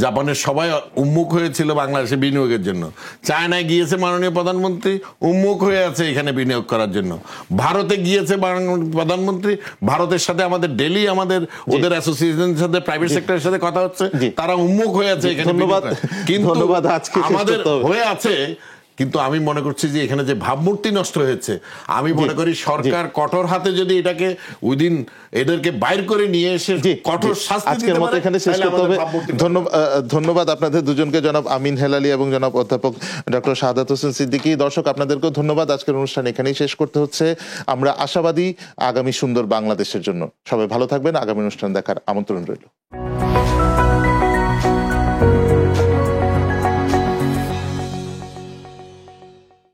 জাপানের সবাই উন্মুখ হয়েছিল বাংলাদেশে বিনিয়োগের জন্য। চায়নায় গিয়েছে মাননীয় প্রধানমন্ত্রী, উন্মুখ হয়ে আছে এখানে বিনিয়োগ করার জন্য। ভারতে গিয়েছে প্রধানমন্ত্রী, ভারতের সাথে আমাদের ডেলি আমাদের ওদের অ্যাসোসিয়েশনের সাথে প্রাইভেট সেক্টরের সাথে কথা হচ্ছে, তারা উন্মুখ হয়ে আছে এখানে। ধন্যবাদ। কিন্তু আজকে আমাদের হয়ে আছে, কিন্তু আমি মনে করছি যে এখানে যে ভাবমূর্তি নষ্ট হয়েছে, আমি মনে করি সরকার কঠোর হাতে যদি এটাকে উইদিন এদেরকে বাইর করে নিয়ে এসে কঠোর শাস্তি দিতে পারে, এখানে শেষ করতে হবে। ধন্যবাদ আপনাদের দুজনকে, জনাব আমিন হেলালি এবং জনাব অধ্যাপক ডক্টর শাহাদাত হোসেন সিদ্দিকী। দর্শক, আপনাদেরকেও ধন্যবাদ। আজকের অনুষ্ঠান এখানেই শেষ করতে হচ্ছে। আমরা আশাবাদী আগামী সুন্দর বাংলাদেশের জন্য। সবাই ভালো থাকবেন। আগামী অনুষ্ঠান দেখার আমন্ত্রণ রইল।